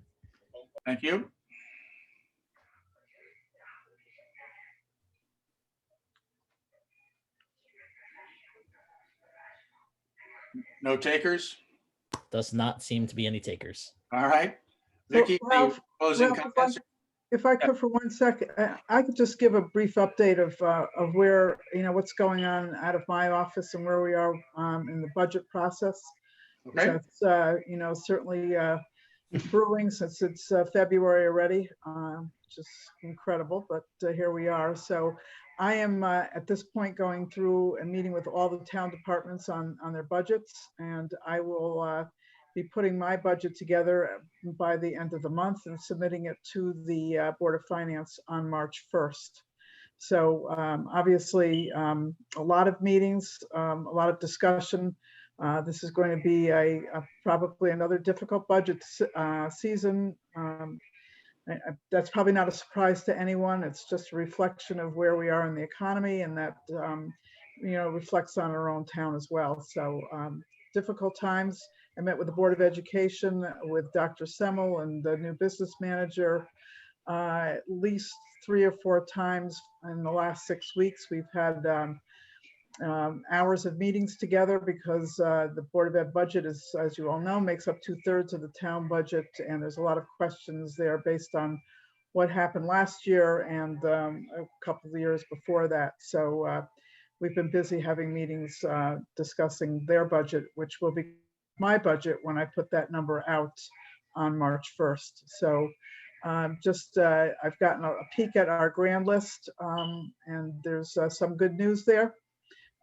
Thank you. No takers? Does not seem to be any takers. All right. So, Vicky, any Ralph, closing Ralph, comments? if I could for 1 second, I could just give a brief update of where, you know, what's going on out of my office and where we are in the budget process. Okay. That's, you know, certainly brewing since it's February already, which is incredible, but here we are. So I am at this point going through and meeting with all the town departments on their budgets, and I will be putting my budget together by the end of the month and submitting it to the Board of Finance on March 1st. So obviously, a lot of meetings, a lot of discussion. This is going to be probably another difficult budget season. That's probably not a surprise to anyone. It's just a reflection of where we are in the economy, and that reflects on our own town as well. So difficult times. I met with the Board of Education, with Dr. Semmel and the new business manager at least 3 or 4 times in the last 6 weeks. We've had hours of meetings together because the Board of Ed budget is, as you all know, makes up 2/3 of the town budget. And there's a lot of questions there based on what happened last year and a couple of years before that. So we've been busy having meetings discussing their budget, which will be my budget when I put that number out on March 1st. So I've gotten a peek at our grand list, and there's some good news there.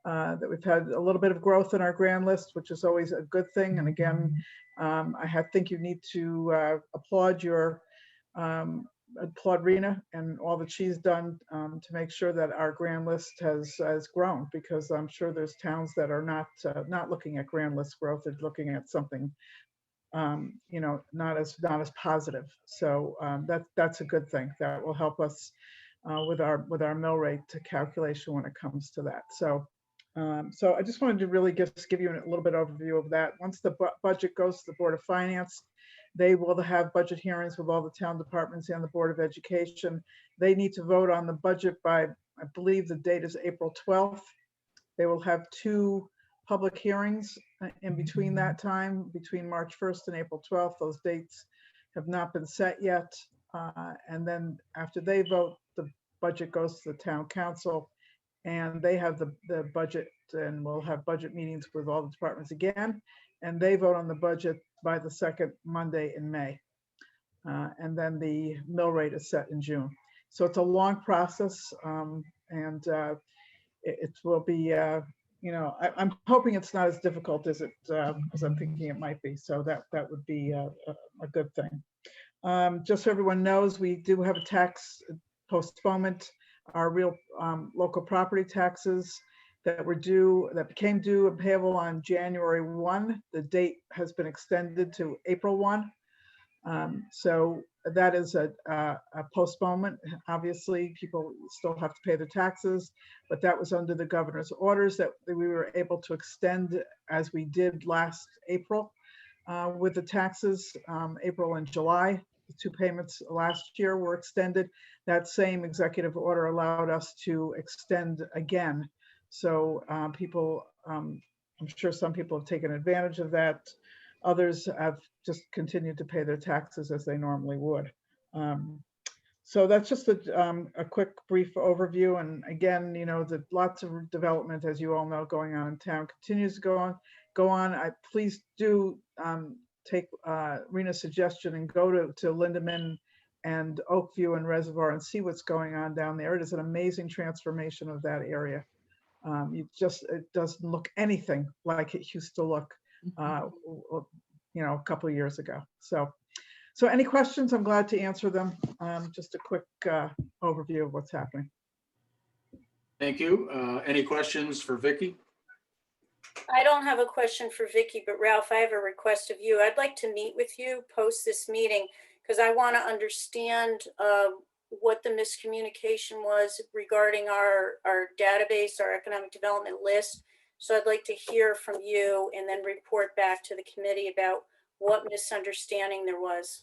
That we've had a little bit of growth in our grand list, which is always a good thing. And again, I think you need to applaud Rena and all that she's done to make sure that our grand list has grown, because I'm sure there's towns that are not looking at grand list growth. They're looking at something not as positive. So that's a good thing. That will help us with our mill rate calculation when it comes to that. So I just wanted to really give you a little bit overview of that. Once the budget goes to the Board of Finance, they will have budget hearings with all the town departments and the Board of Education. They need to vote on the budget by, I believe the date is April 12th. They will have 2 public hearings in between that time, between March 1st and April 12th. Those dates have not been set yet. And then after they vote, the budget goes to the town council, and they have the budget, and we'll have budget meetings with all the departments again. And they vote on the budget by the 2nd Monday in May. And then the mill rate is set in June. So it's a long process, and it will be, I'm hoping it's not as difficult as I'm thinking it might be. So that would be a good thing. Just so everyone knows, we do have a tax postponement. Our real local property taxes that became due and payable on January 1. The date has been extended to April 1. So that is a postponement. Obviously, people still have to pay their taxes, but that was under the governor's orders that we were able to extend, as we did last April with the taxes. April and July, the 2 payments last year were extended. That same executive order allowed us to extend again. So people, I'm sure some people have taken advantage of that. Others have just continued to pay their taxes as they normally would. So that's just a quick brief overview. And again, lots of development, as you all know, going on in town continues to go on. Please do take Rena's suggestion and go to Lindeman and Oakview and Reservoir and see what's going on down there. It is an amazing transformation of that area. It doesn't look anything like it used to look a couple of years ago. So any questions, I'm glad to answer them. Just a quick overview of what's happening. Thank you. Any questions for Vicki? I don't have a question for Vicki, but Ralph, I have a request of you. I'd like to meet with you post this meeting because I want to understand what the miscommunication was regarding our database, our economic development list. So I'd like to hear from you and then report back to the committee about what misunderstanding there was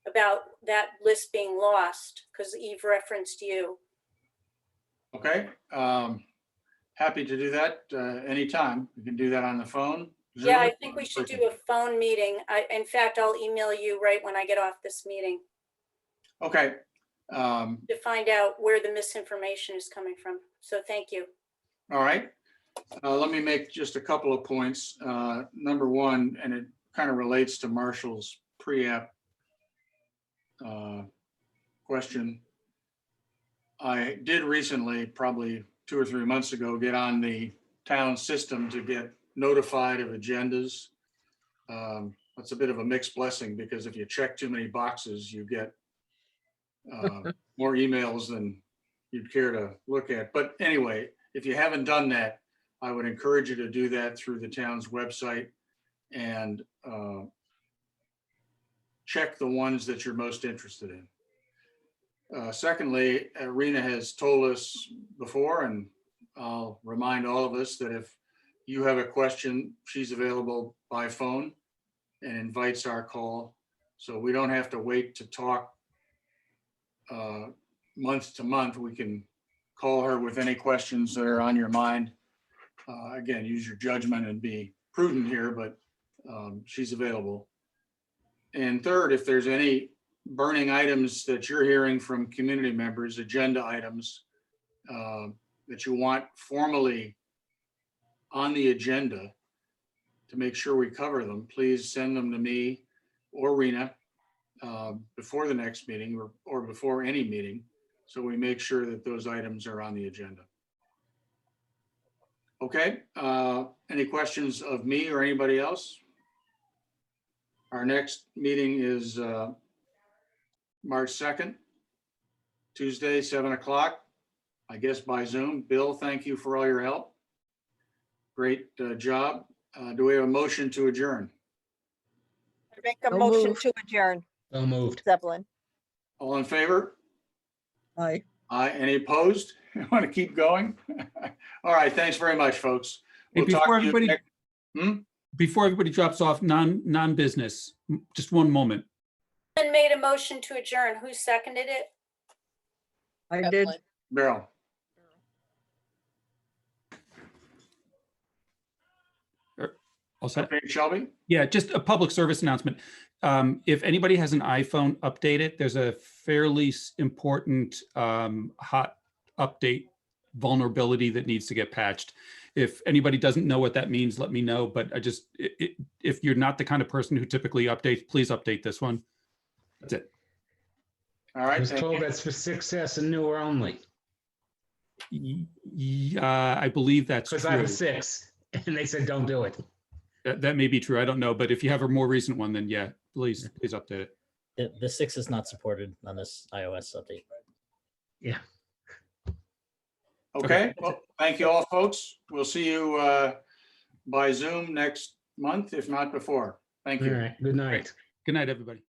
about that list being lost, because Eve referenced you. Okay. Happy to do that anytime. We can do that on the phone. Zoom, Yeah, I think we should do a phone meeting. In fact, I'll email you right when I get off this meeting Okay. to find out where the misinformation is coming from. So thank you. All right. Let me make just a couple of points. Number one, and it kind of relates to Marshall's pre-app question. I did recently, probably 2 or 3 months ago, get on the town system to get notified of agendas. That's a bit of a mixed blessing because if you check too many boxes, you get more emails than you'd care to look at. But anyway, if you haven't done that, I would encourage you to do that through the town's website and check the ones that you're most interested in. Secondly, Rena has told us before, and I'll remind all of us that if you have a question, she's available by phone and invites our call. So we don't have to wait to talk month to month. We can call her with any questions that are on your mind. Again, use your judgment and be prudent here, but she's available. And third, if there's any burning items that you're hearing from community members, agenda items that you want formally on the agenda to make sure we cover them, please send them to me or Rena before the next meeting or before any meeting, so we make sure that those items are on the agenda. Okay, any questions of me or anybody else? Our next meeting is March 2nd, Tuesday, 7 o'clock, I guess by Zoom. Bill, thank you for all your help. Great job. Do we have a motion to adjourn? Make a So motion moved. to adjourn, So moved. Zeppelin. All in favor? Aye. Aye. Any opposed? Want to keep going? All right, thanks very much, folks. Hey, We'll talk before to you everybody, next- before everybody drops off, non-business, just one moment. And made a motion to adjourn. Who seconded it? I did. Zeppelin. Beryl. All set? Okay, Shelby? Yeah, just a public service announcement. If anybody has an iPhone, update it. There's a fairly important hot update vulnerability that needs to get patched. If anybody doesn't know what that means, let me know. But if you're not the kind of person who typically updates, please update this one. That's it. All I right, was thank told you. that's for success and newer only, I believe that's because I true. was 6 and they said, don't do it. That may be true. I don't know. But if you have a more recent one, then yeah, please update it. The 6 is not supported on this iOS update. Yeah. Okay, well, thank you all, folks. We'll see you by Zoom next month, if not before. Thank All you. right. Good night. Good night, everybody.